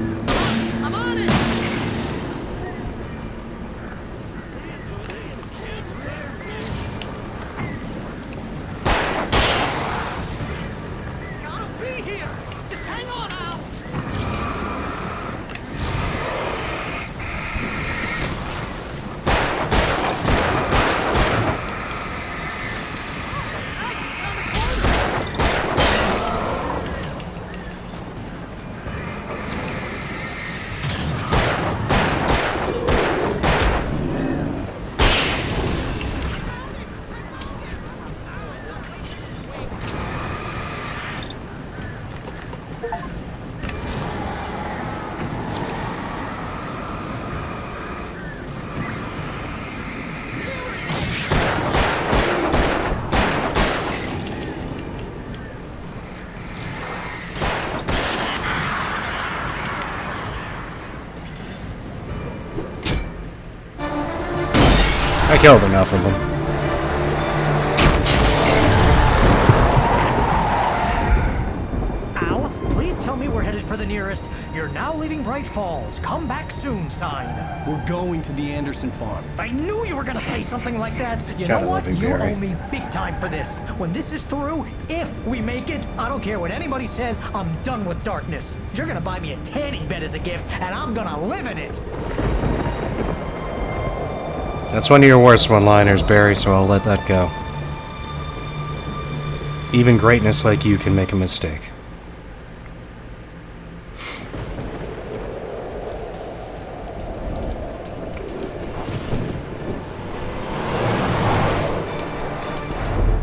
I killed enough of them. Al, please tell me we're headed for the nearest "You're now leaving Bright Falls. Come back soon" sign. We're going to the Anderson farm. I knew you were gonna say something like that. You Kinda know what? loving You Barry. owe me big time for this. When this is through, if we make it, I don't care what anybody says, I'm done with darkness. You're gonna buy me a tanning bed as a gift, and I'm gonna live in it. That's one of your worst one-liners, Barry, so I'll let that go. Even greatness like you can make a mistake.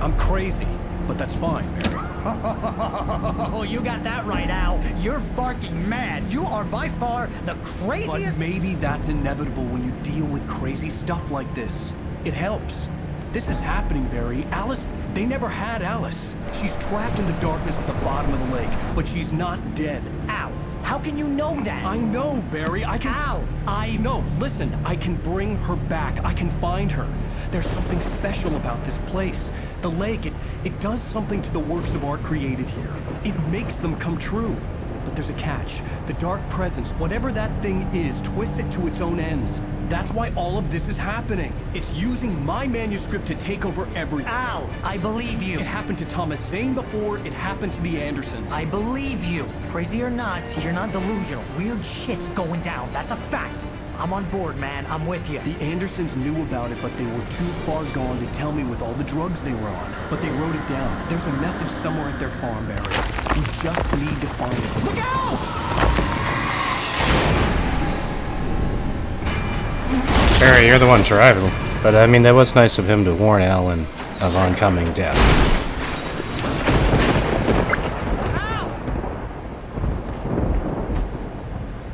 I'm crazy, but that's fine, Barry. Oh, you got that right, Al. You're barking mad. You are by far the craziest. But maybe that's inevitable when you deal with crazy stuff like this. It helps. This is happening, Barry. Alice, they never had Alice. She's trapped in the darkness at the bottom of the lake, but she's not dead. Al, how can you know that? I know, Barry. I can... Al, No, listen. I can bring her back. I can find her. There's something special about this place. The lake, it does something to the works of art created here. It makes them come true. But there's a catch. The dark presence, whatever that thing is, twists it to its own ends. That's why all of this is happening. It's using my manuscript to take over everything. Al, I believe you. It happened to Thomas Zane before, it happened to the Andersons. I believe you. Crazy or not, you're not delusional. Weird shit's going down. That's a fact. I'm on board, man. I'm with you. The Andersons knew about it, but they were too far gone to tell me with all the drugs they were on. But they wrote it down. There's a message somewhere at their farm, Barry. We just need to find it. Look out! Barry, you're the one driving. But I mean, that was nice of him to warn Alan of oncoming death.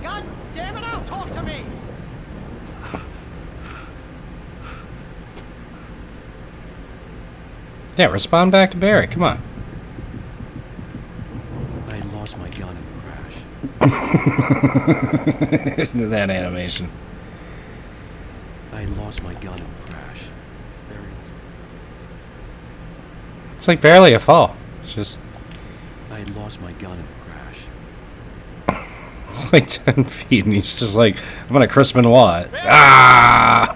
God damn it, Al, talk to me! Yeah, respond back to Barry. Come on. I lost my gun in the crash. That animation. I lost my gun in the crash. Barry. It's like barely a fall. It's just... I lost my gun in the crash. It's like 10 feet and he's just like, I'm gonna Chris Benoit. Ah!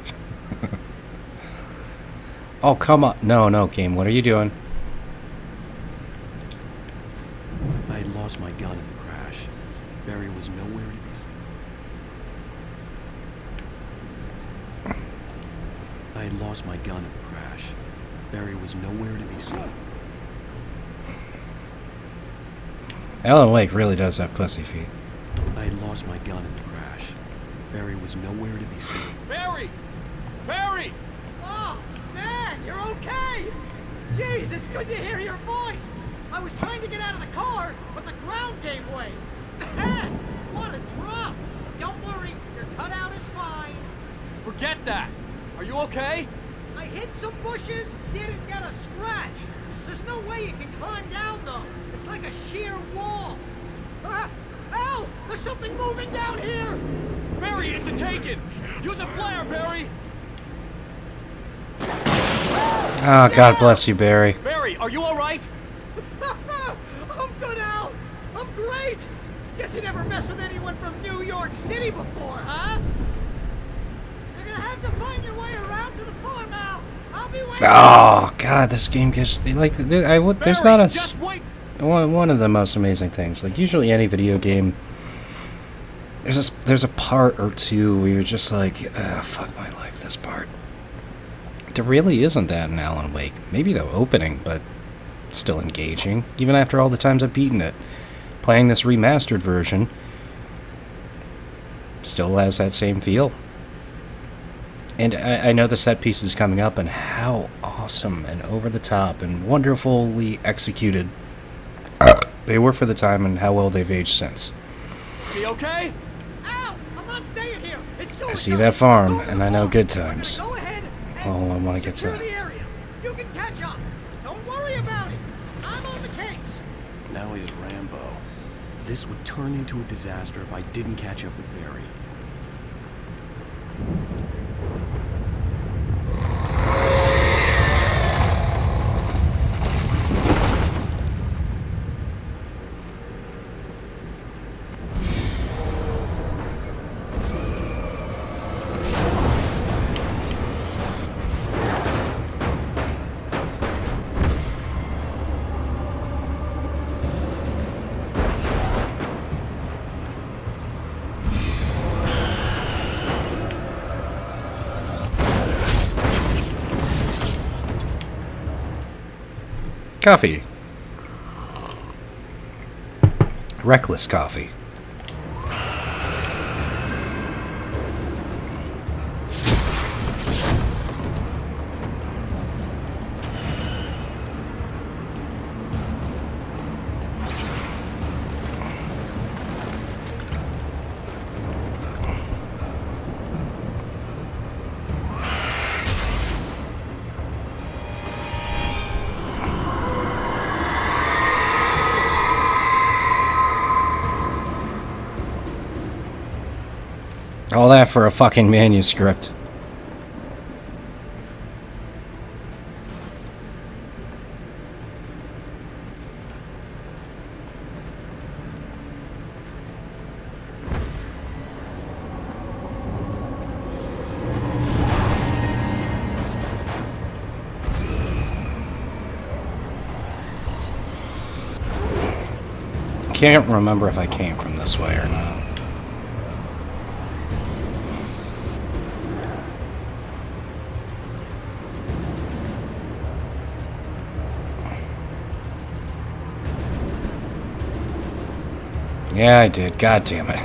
Oh, come on. No, game. What are you doing? I lost my gun in the crash. Barry was nowhere to be seen. I lost my gun in the crash. Barry was nowhere to be seen. Alan Wake really does have pussy feet. I lost my gun in the crash. Barry was nowhere to be seen. Barry! Barry! Oh, man, you're okay! Jeez, it's good to hear your voice! I was trying to get out of the car, but the ground gave way. Man, what a drop! Don't worry, your cutout is fine. Forget that! Are you okay? I hit some bushes, didn't get a scratch. There's no way you can climb down, though. It's like a sheer wall. Ah! Al! There's something moving down here! Barry, it's a taken! Use a flare, Barry! Oh, God bless you, Barry. Barry, are you alright? I'm good, Al! I'm great! Guess you never messed with anyone from New York City before, huh? You're gonna have to find your way around to the farm, Al! I'll be waiting! Oh, God, this game gets... Like, there's not a... Just wait! One of the most amazing things. Like, usually any video game... There's a part or two where you're just like, fuck my life, this part. There really isn't that in Alan Wake. Maybe the opening, but still engaging, even after all the times I've beaten it. Playing this remastered version still has that same feel. And I know the set piece is coming up, and how awesome and over the top and wonderfully executed they were for the time, and how well they've aged since. Be okay? Al, I'm not staying here. It's so I see that farm, and I know good times. Oh, I want to get to the area. You can catch up. Don't worry about it. I'm on the case. Now he's Rambo. This would turn into a disaster if I didn't catch up with Barry. Coffee. Reckless coffee. All that for a fucking manuscript. Can't remember if I came from this way or not. Yeah, I did. God damn it.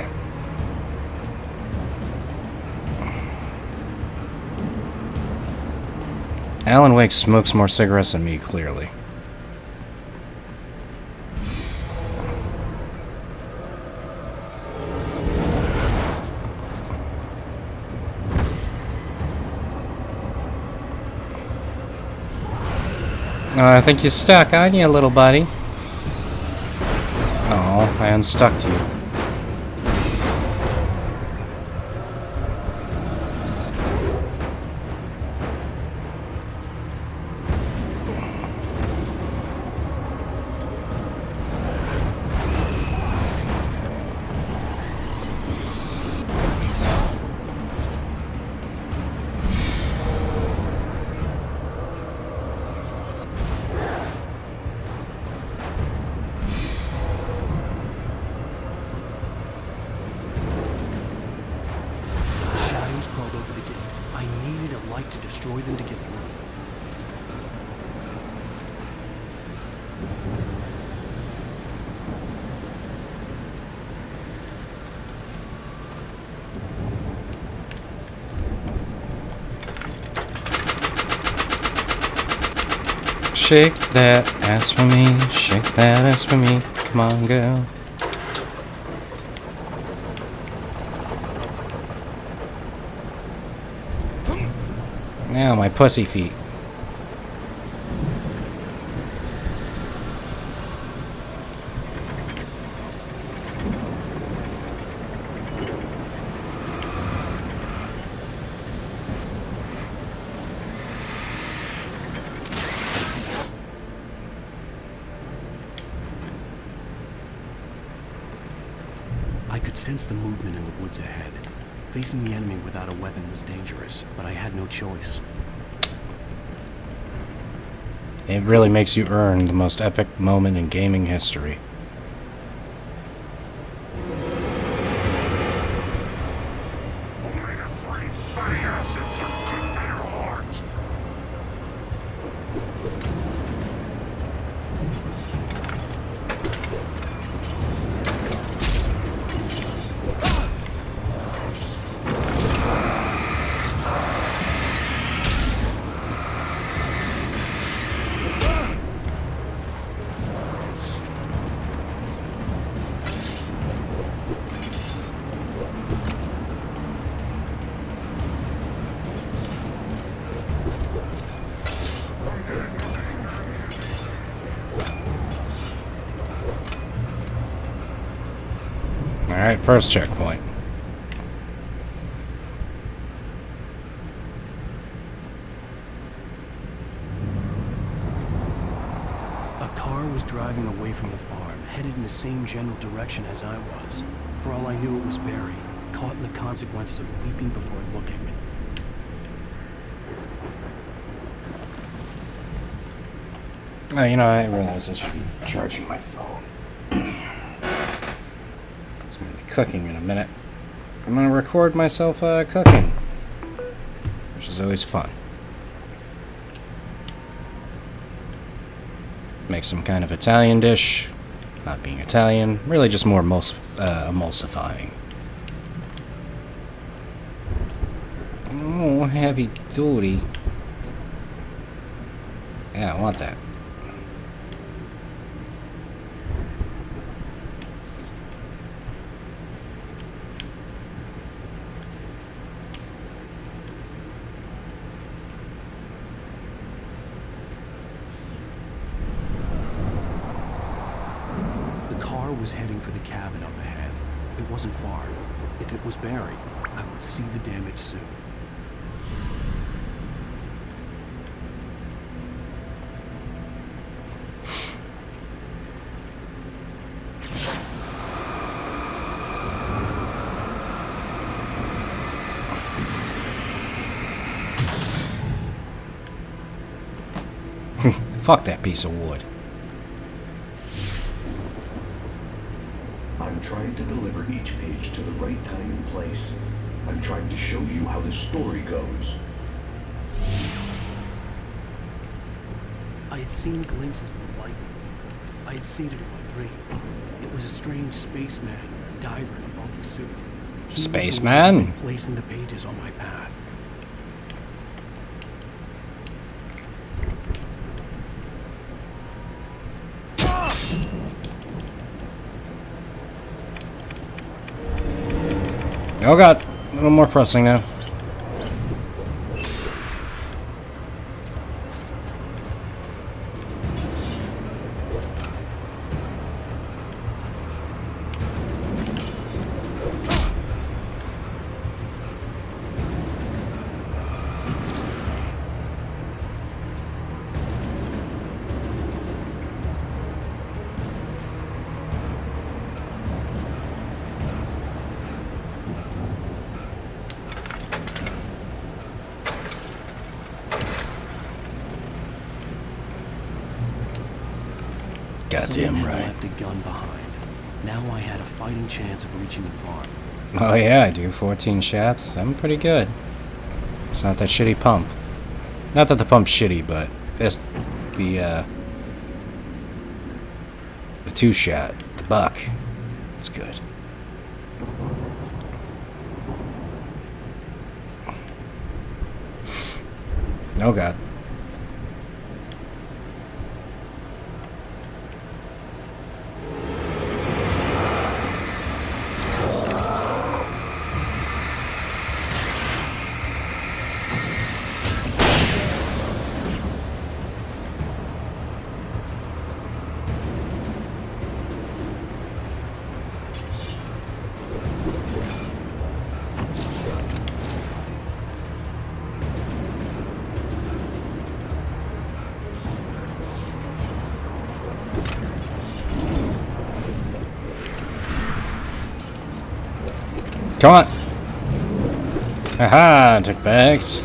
Alan Wake smokes more cigarettes than me, clearly. I think you're stuck, aren't you, little buddy? Oh, I unstuck you. Crawled over the gate. I needed a light to destroy them to get through. shake that ass for me. Shake that ass for me. Come on, girl. Now my pussy feet. I could sense the movement in the woods ahead. Facing the enemy without a weapon was dangerous, but I had no choice. It really makes you earn the most epic moment in gaming history. Alright, first checkpoint. A car was driving away from the farm, headed in the same general direction as I was. For all I knew, it was Barry, caught in the consequences of leaping before looking. Oh, you know, I realize I should be charging my phone. It's gonna be cooking in a minute. I'm gonna record myself cooking, which is always fun. Make some kind of Italian dish. Not being Italian, really just more emulsifying. Oh, heavy duty. Yeah, I want that. Was heading for the cabin up ahead. It wasn't far. If it was Barry, I would see the damage soon. Fuck that piece of wood. I'm trying to deliver each page to the right time and place. I'm trying to show you how the story goes. I had seen glimpses of the light before. I had seen it in my dream. It was a strange spaceman or a diver in a bulky suit. Spaceman? Placing the pages on my path. Oh god, a little more pressing now. Goddamn right. Left a gun behind. Now I had a fighting chance of reaching the farm. Oh yeah, I do 14 shots. I'm pretty good. It's not that shitty pump. Not that the pump's shitty, but this the 2-shot, the buck. It's good. Oh god. Come on. Haha, took bags.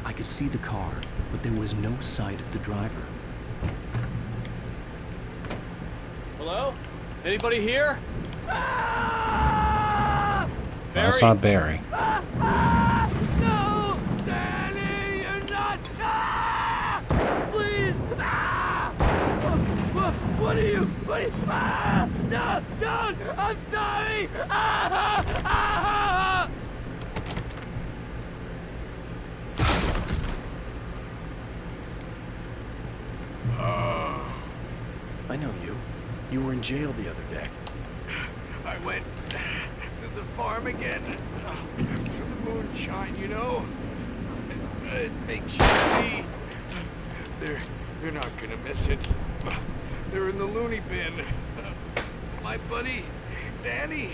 I could see the car, but there was no sight of the driver. Hello? Anybody here? That's not Barry. No! Danny, you're not... Ah! Please! Ah! What are you... What are you... Ah! No! Don't! I'm sorry! Ah! Ah! I know you. You were in jail the other day. I went to the farm again for the moonshine, you know. It makes you see. They're not gonna miss it. They're in the loony bin. My buddy, Danny,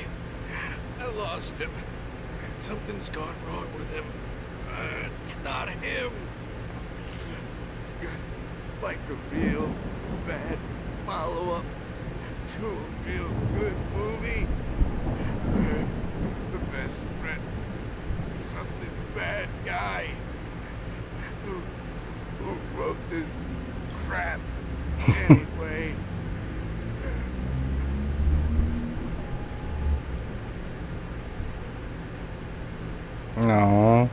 I lost him. Something's gone wrong with him. It's not him. Like a real bad follow-up to a real good movie. The best friend's some bad guy who wrote this crap anyway. No,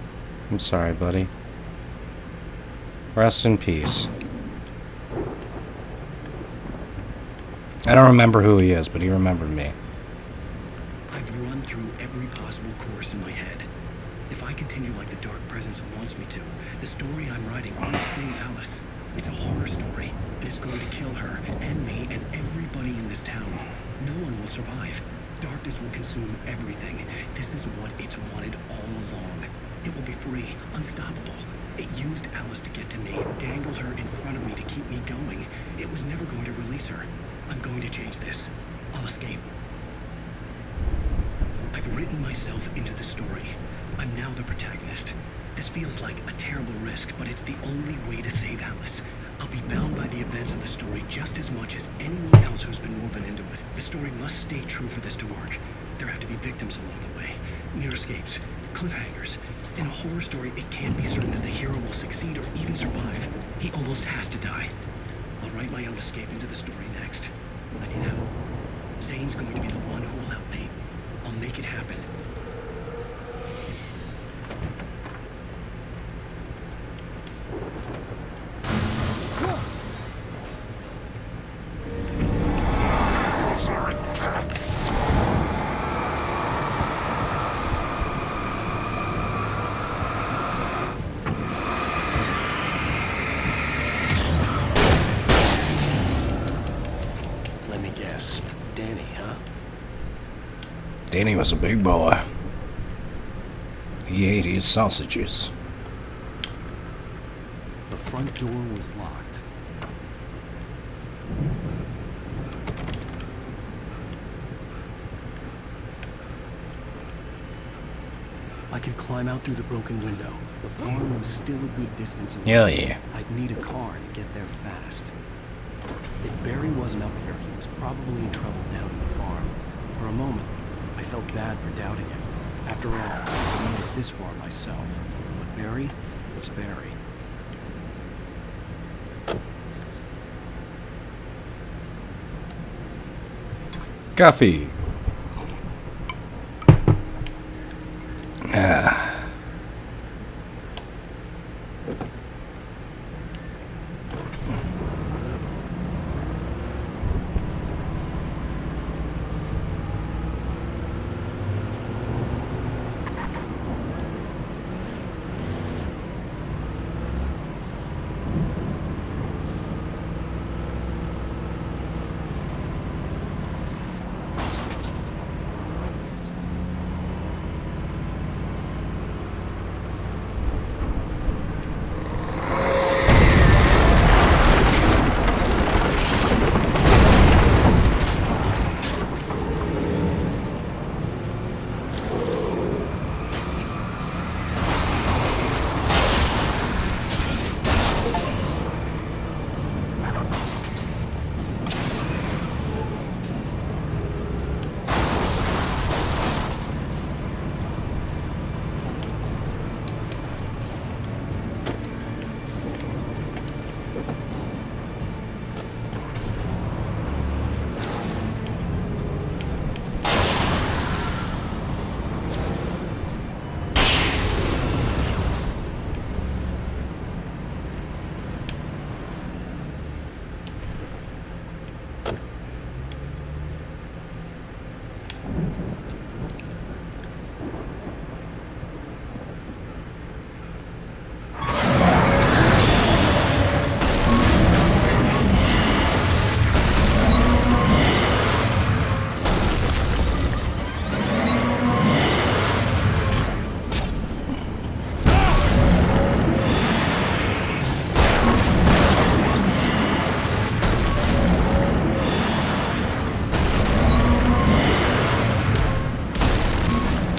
I'm sorry, buddy. Rest in peace. I don't remember who he is, but he remembered me. I've run through every possible course in my head. If I continue like the Dark Presence wants me to, the story I'm writing won't save Alice. It's a horror story, and it's going to kill her, and me, and everybody in this town. No one will survive. Darkness will consume everything. This is what it's wanted all along. It will be free, unstoppable. It used Alice to get to me, dangled her in front of me to keep me going. It was never going to release her. I'm going to change this. I'll escape. I've written myself into the story. I'm now the protagonist. This feels like a terrible risk, but it's the only way to save Alice. I'll be bound by the events of the story just as much as anyone else who's been woven into it. The story must stay true for this to work. There have to be victims along the way, near escapes, cliffhangers. In a horror story, it can't be certain that the hero will succeed or even survive. He almost has to die. I'll write my own escape into the story next. I need help. Zane's going to be the one who will help me. I'll make it happen. Let me guess. Danny, huh? Danny was a big boy. He ate his sausages. The front door was locked. I could climb out through the broken window. The farm was still a good distance away. Hell yeah. I'd need a car to get there fast. If Barry wasn't up here, he was probably in trouble down at the farm. For a moment, I felt bad for doubting him. After all, I made it this far myself. But Barry was Barry. Coffee. Ah.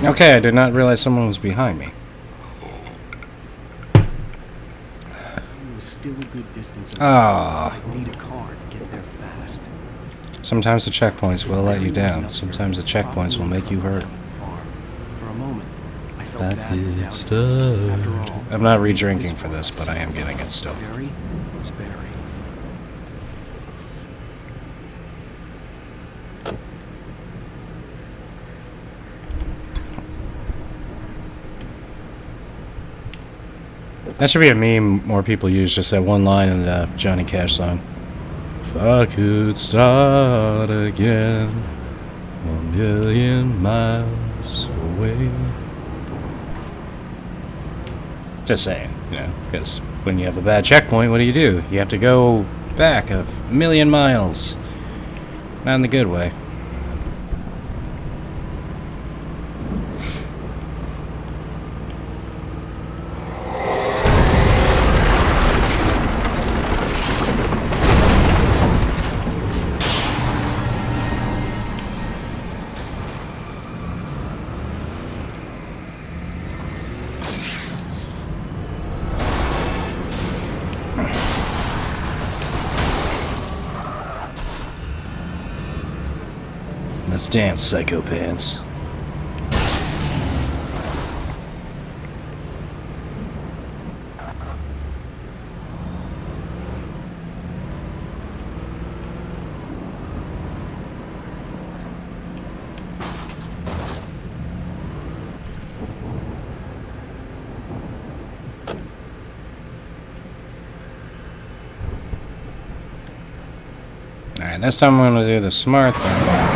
Okay, I did not realize someone was behind me. It was still a good distance away. Ah. I'd need a car to get there fast. Sometimes the checkpoints will let you down. Sometimes the checkpoints will make you hurt. For a moment, I felt That bad for doubting is him. After all, I'm not re-drinking for this, but I am getting it still. Barry was Barry. That should be a meme more people use, just that one line in the Johnny Cash song. If I could start again 1,000,000 miles away. Just saying, you know, because when you have a bad checkpoint, what do? You have to go back 1,000,000 miles. Not in the good way. Let's dance, Psycho Pants. Alright, this time I'm gonna do the smart thing.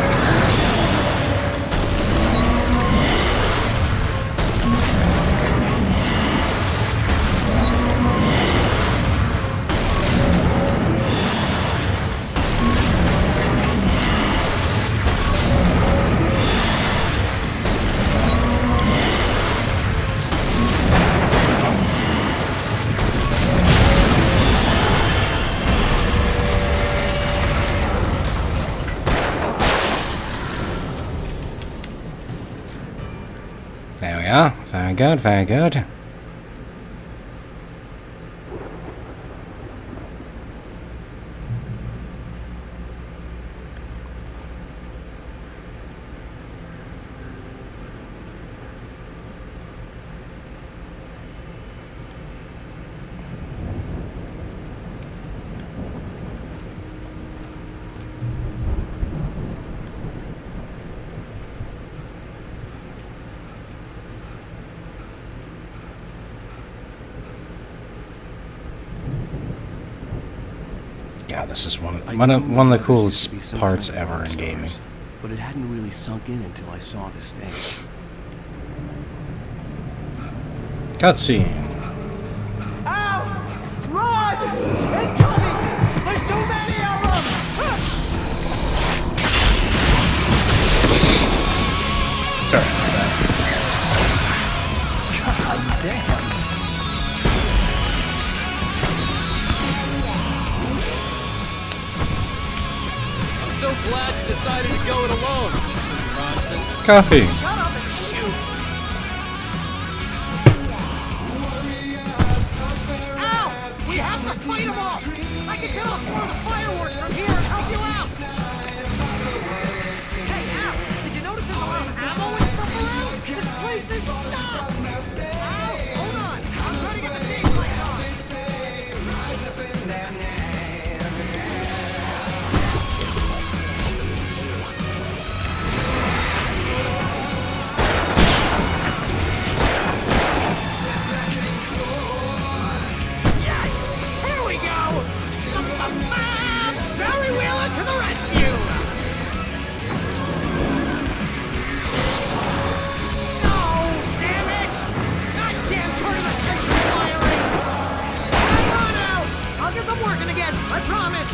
There we are. Very good, very good. God, this is one of the coolest parts ever in gaming. But it hadn't really sunk in until I saw the stage. Cutscene. Ow! Run! Incoming! There's too many of them! Sorry about that. God damn. I'm so glad you decided to go it alone, Mr. Bronson. Coffee. Shut up and shoot! Ow! We have to fight them all! I can set off more of the fireworks from here and help you out! Hey, Al! Did you notice there's a lot of ammo and stuff around? This place is stocked! Al! Hold on! I'm trying to get the stage lights on! Here we go! Barry Wheeler to the rescue! No! Damn it! Goddamn turn of the century firing! Hang on out! I'll get them working again, I promise!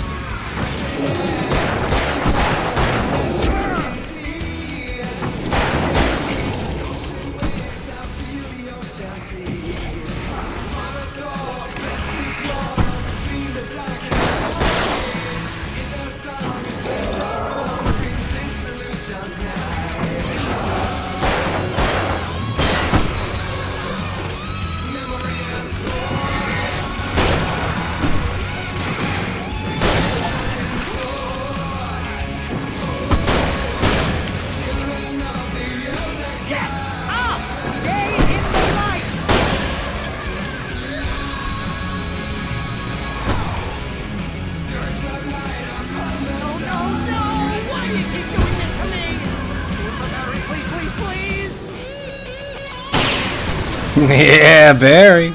Yeah, Barry.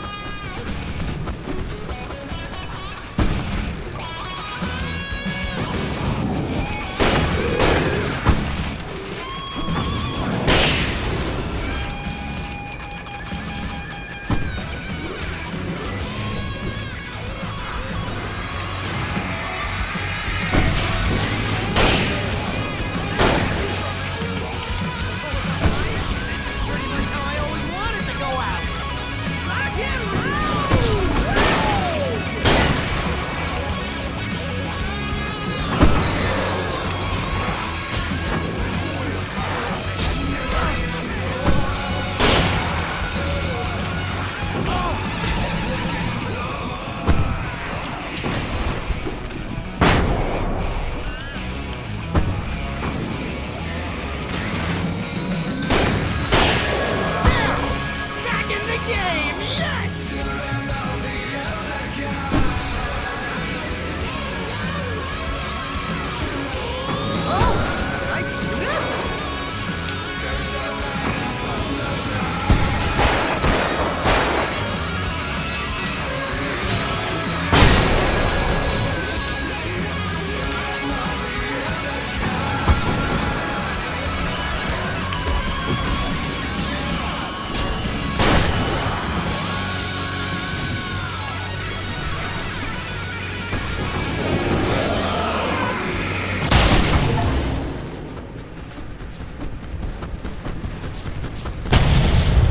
Pretty much how I always wanted to go out. Rock and roll! Back in the game, yes! Oh, I can do this?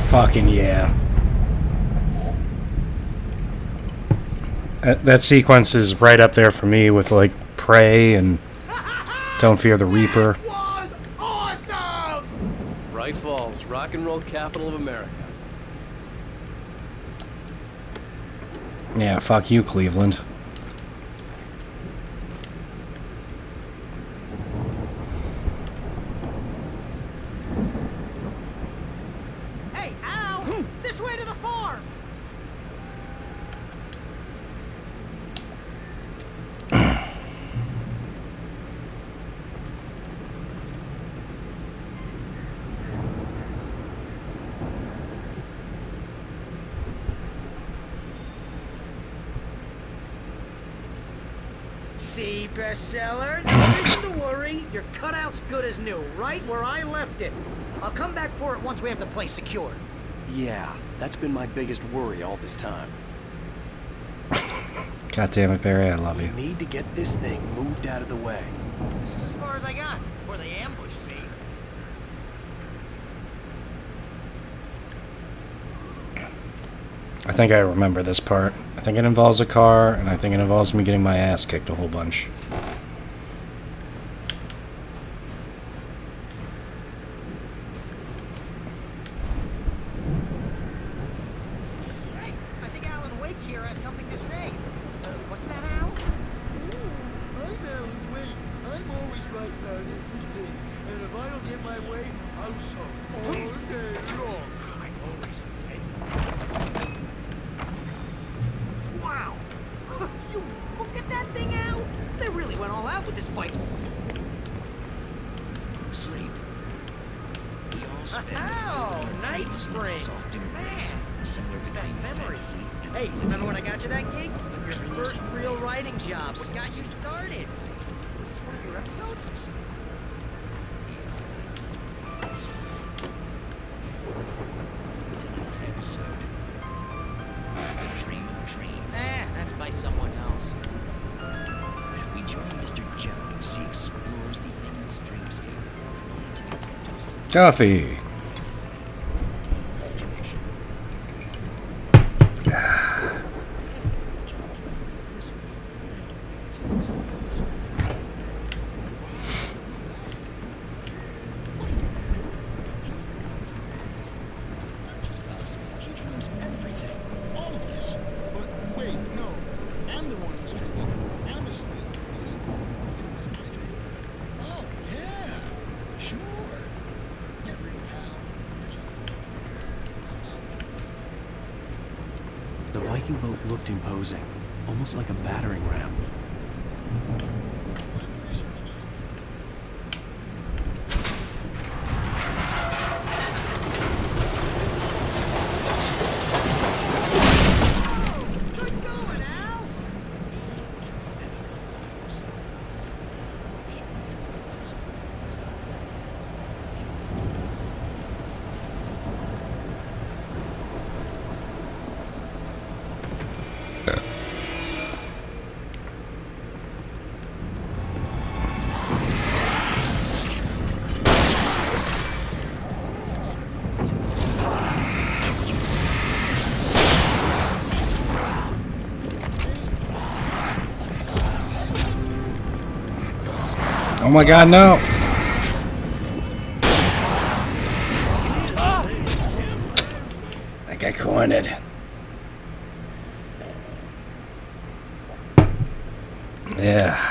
Fucking yeah. That sequence is right up there for me with like Prey and Don't Fear the Reaper. Was awesome! Bright Falls, rock and roll capital of America. Yeah, fuck you, Cleveland. Hey, Al! This way to the farm! See, bestseller? No reason to worry. Your cutout's good as new, right where I left it. I'll come back for it once we have the place secured. Yeah, that's been my biggest worry all this time. God damn it, Barry, I love you. We need to get this thing moved out of the way. This is as far as I got before they ambushed me. I think I remember this part. I think it involves a car, and I think it involves me getting my ass kicked a whole bunch. Hey, I think Alan Wake here has something to say. What's that, Al? I'm Alan Wake. I'm always right about everything. And if I don't get my way, I'll suck all day long. I'm always right. Wow! You look at that thing, Al! They really went all out with this fight. Sleep. We all spend Oh, our Night dreams in Spring. soft embrace, similar to Back pain memories. fantasy and Hey, blue remember when I got you that gig? Your Trees first and real rain. writing job. What got you started? Was this one of your episodes? Tonight's episode. The Dream of Dreams. That's by someone else. We join Mr. Joe as he explores the endless dreamscape, only to be led to a simple Coffee. The Viking boat looked imposing, almost like a battering ram. Oh my god, no! I got cornered. Yeah.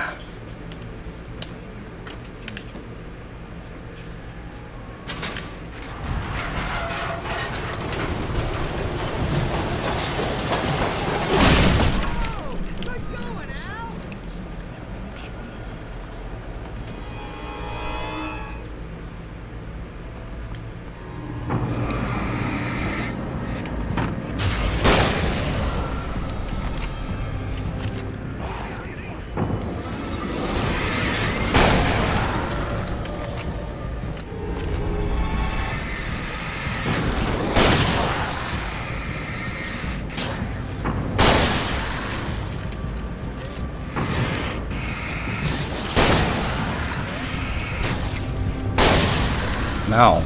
Now.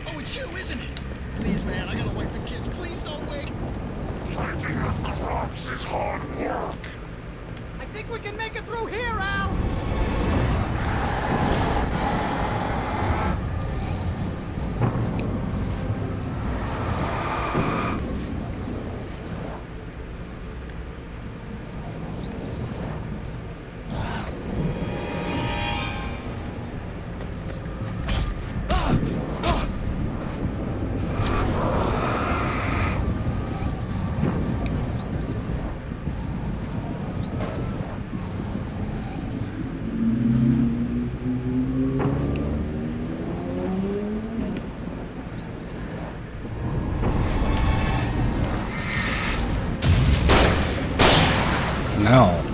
Oh, it's you, isn't it? Please, man, I got a wife and kids. Please don't wait. Fighting the crops is hard work. I think we can make it through here, Al! No.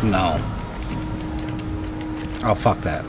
No. Oh, fuck that.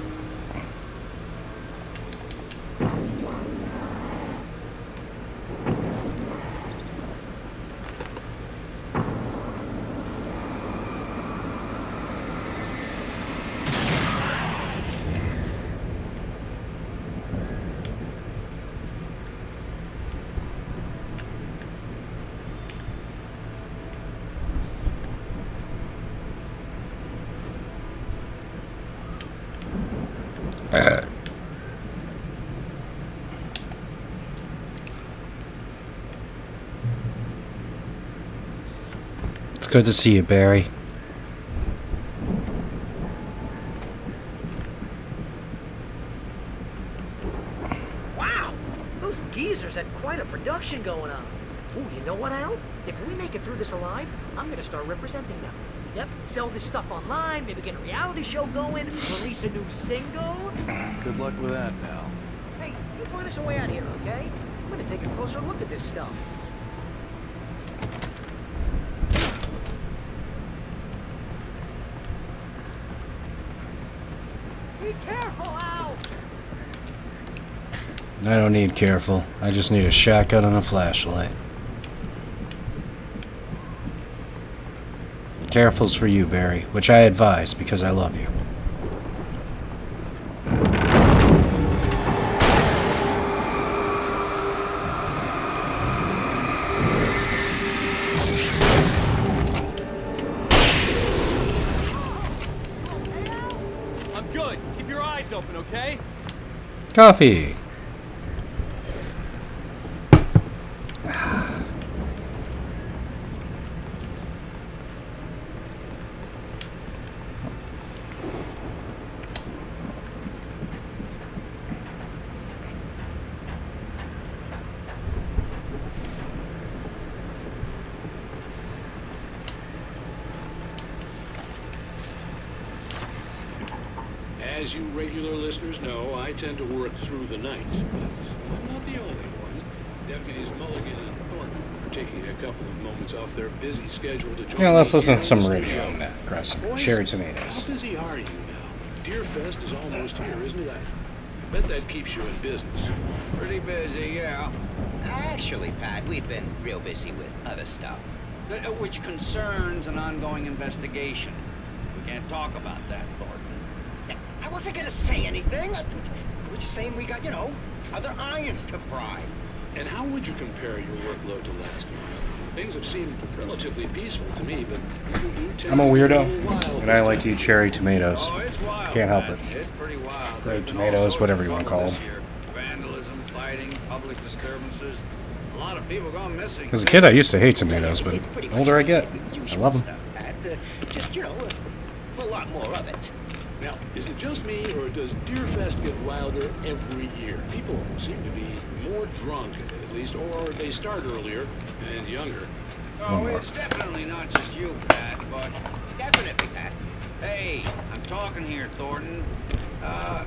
It's good to see you, Barry. Wow! Those geezers had quite a production going on. Ooh, you know what, Al? If we make it through this alive, I'm gonna start representing them. Yep, sell this stuff online, maybe get a reality show going, release a new single. Good luck with that, pal. Hey, you find us a way out here, okay? I'm gonna take a closer look at this stuff. Be careful, Al! I don't need careful. I just need a shotgun and a flashlight. Careful's for you, Barry, which I advise because I love you. Coffee. As you regular listeners know, I tend to work through the night, but I'm not the only one. Deputies Mulligan and Thornton are taking a couple of moments off their busy schedule to join Yeah, let's me listen here to in some the radio studio. and grab some Boys, cherry tomatoes. how busy are you now? Deerfest is almost here, isn't it? I bet that keeps you in business. Pretty busy, yeah. Actually, Pat, we've been real busy with other stuff, which concerns an ongoing investigation. We can't talk about that, Thornton. I wasn't gonna say anything. I was just saying we got, other irons to fry. And how would you compare your workload to last month? Things have seemed relatively peaceful to me, but people do tend I'm a to get weirdo, little wild and I this like time. to eat cherry tomatoes. Oh, it's wild, Can't help Pat. it. It's pretty wild. Red There's been all tomatoes, sorts whatever of you want to trouble call this them. year. Vandalism, fighting, public disturbances. A lot of people gone missing. As a kid, I used to hate tomatoes, but the older I get, I love them. Stuff, Pat. Just, a lot more of it. Now, is it just me, or does Deerfest get wilder every year? People seem to be more drunk, at least, or they start earlier and younger. Oh, it's definitely not just you, Pat, but definitely, Pat. Hey, I'm talking here, Thornton. Oh,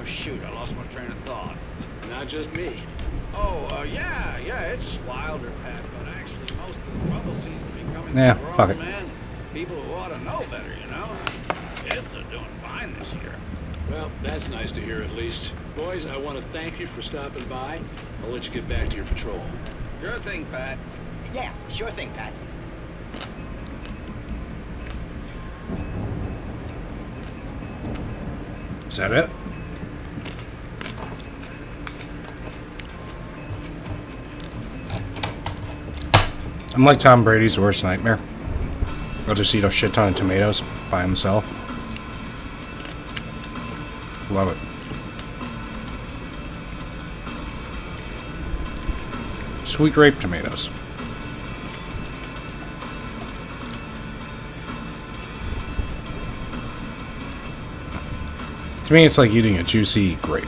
shoot, I lost my train of thought. Not just me. Oh, yeah, it's wilder, Pat, but actually most of the trouble seems to be coming Yeah, from fuck grown it. men. People who ought to know better, Kids are doing fine this year. Well, that's nice to hear at least. Boys, I want to thank you for stopping by. I'll let you get back to your patrol. Sure thing, Pat. Yeah, sure thing, Pat. Is that it? I'm like Tom Brady's worst nightmare. I'll just eat a shit ton of tomatoes by himself. Love it. Sweet grape tomatoes. To me, it's like eating a juicy grape.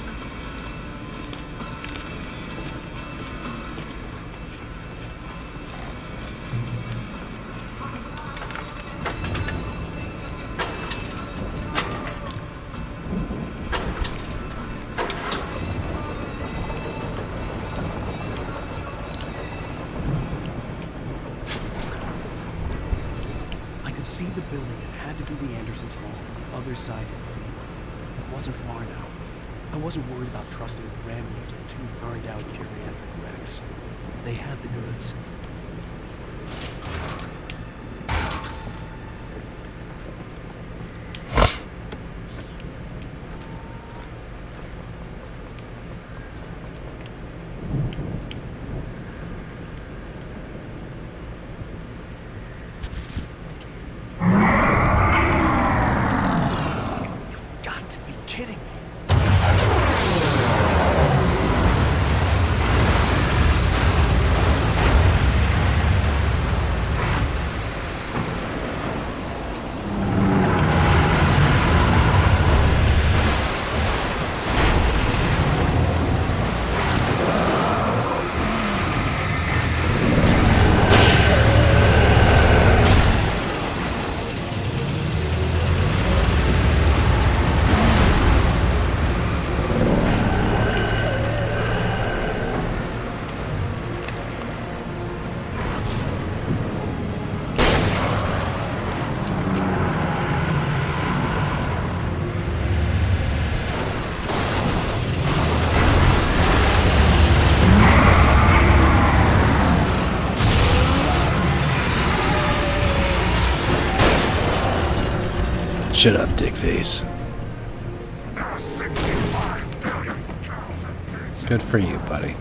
I could see the building that had to be the Andersons' home on the other side of the field. It wasn't far now. I wasn't worried about trusting the ramblings of two burned-out geriatric wrecks. They had the goods. Got to be kidding me. Shut up, dickface. Good for you, buddy.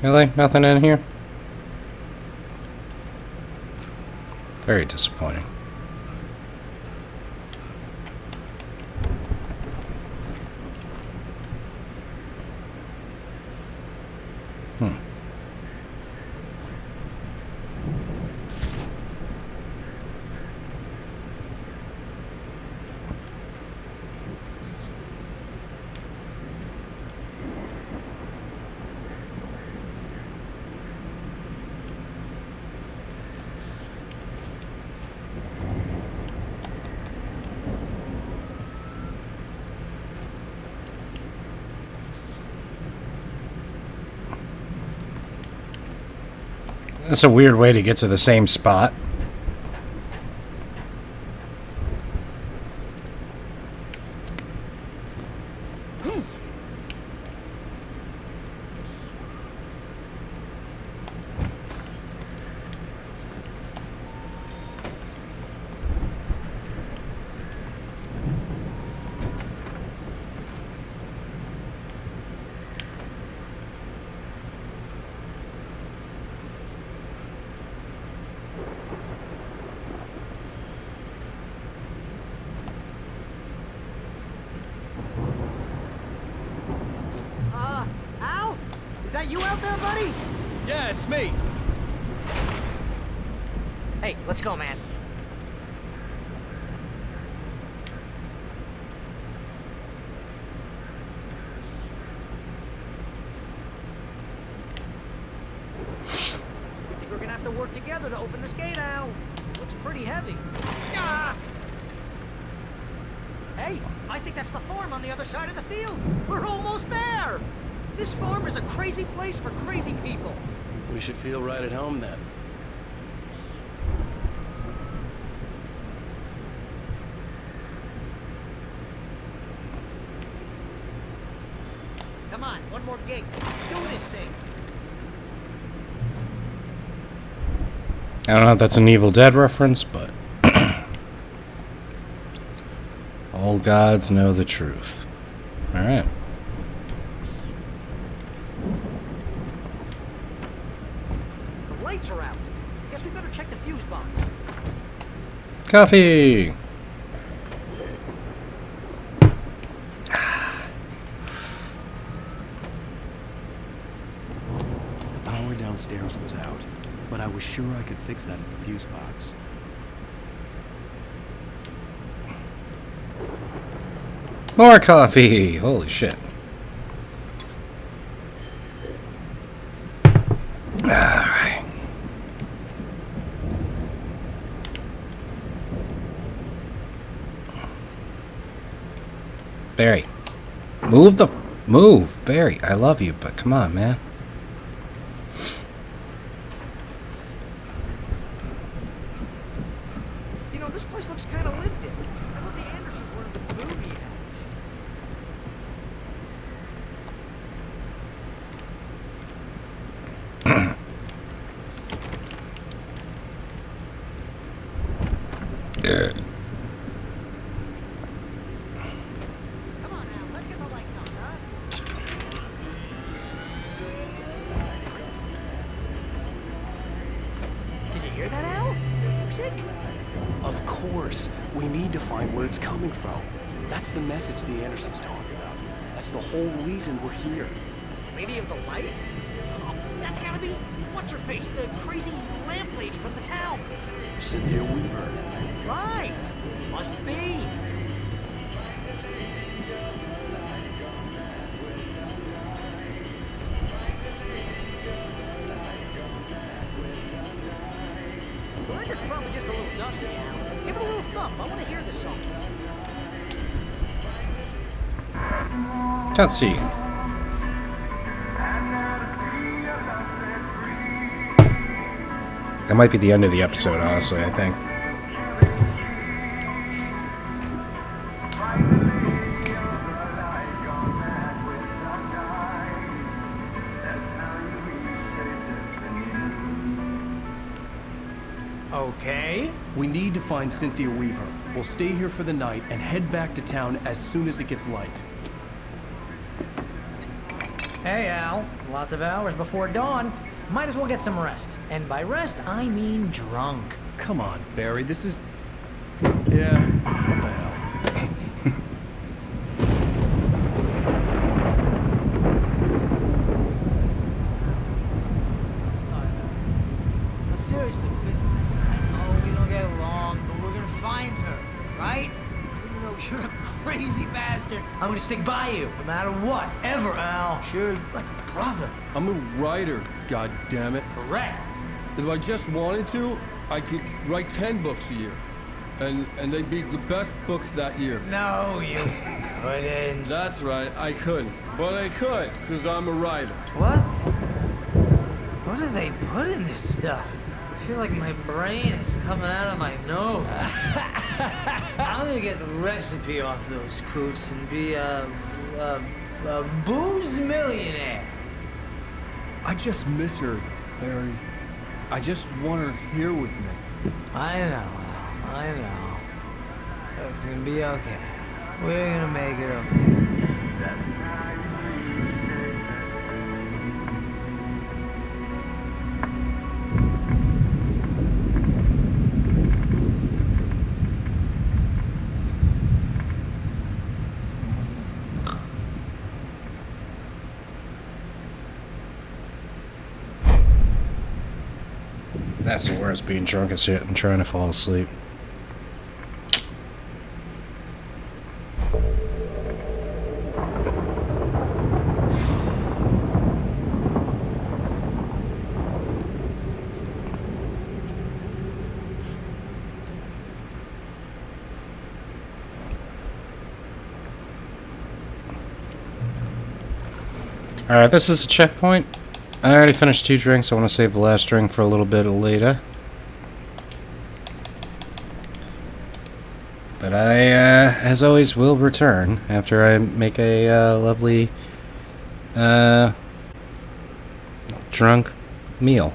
Really? Nothing in here? Very disappointing. That's a weird way to get to the same spot. Al? Is that you out there, buddy? Yeah, it's me. Hey, let's go, man. I think we're gonna have to work together to open this gate, Al. Looks pretty heavy. Ah! Hey, I think that's the farm on the other side of the field. We're almost there. This farm is a crazy place for crazy people. We should feel right at home then. Come on, one more gate. Let's do this thing. I don't know if that's an Evil Dead reference, but all gods know the truth. Alright. The lights are out. Guess we better check the fuse box. Coffee! The power downstairs was out, but I was sure I could fix that at the fuse box. More coffee! Holy shit. Alright. Barry. Move, Barry. I love you, but come on, man. You know, this place looks kind of lived in. I thought the Andersons were in the movie house. Come on now, let's get the lights on, huh? Can you hear that, Al? Music? Of course. We need to find where it's coming from. That's the message the Andersons talked about. That's the whole reason we're here. Lady of the Light? Oh, that's gotta be what's-her-face, the crazy lamp lady from the town. Cynthia Weaver. Right. Must be. The record's probably just a little dusty, Al. Give it a little thump. I want to hear this song. Can't see. That might be the end of the episode, honestly, I think. Okay. We need to find Cynthia Weaver. We'll stay here for the night and head back to town as soon as it gets light. Hey, Al. Lots of hours before dawn. Might as well get some rest. And by rest, I mean drunk. Come on, Barry, this is... Yeah, what the hell? Seriously, because I know we don't get along, but we're gonna find her, right? Even though you're a crazy bastard, I'm gonna stick by you, no matter what, ever, Al. Sure, like a brother. I'm a writer, goddammit. Correct. If I just wanted to, I could write 10 books a year. And they'd be the best books that year. No, you couldn't. That's right, I couldn't. But I could, because I'm a writer. What? What do they put in this stuff? I feel like my brain is coming out of my nose. I'm gonna get the recipe off those coots and be a booze millionaire. I just miss her, Barry. I just want her here with me. I know, Al. I know. It's gonna be okay. We're gonna make it okay. That's the worst, being drunk as shit and trying to fall asleep. Alright, this is a checkpoint. I already finished 2 drinks. I want to save the last drink for a little bit later. But I, as always, will return after I make a lovely drunk meal.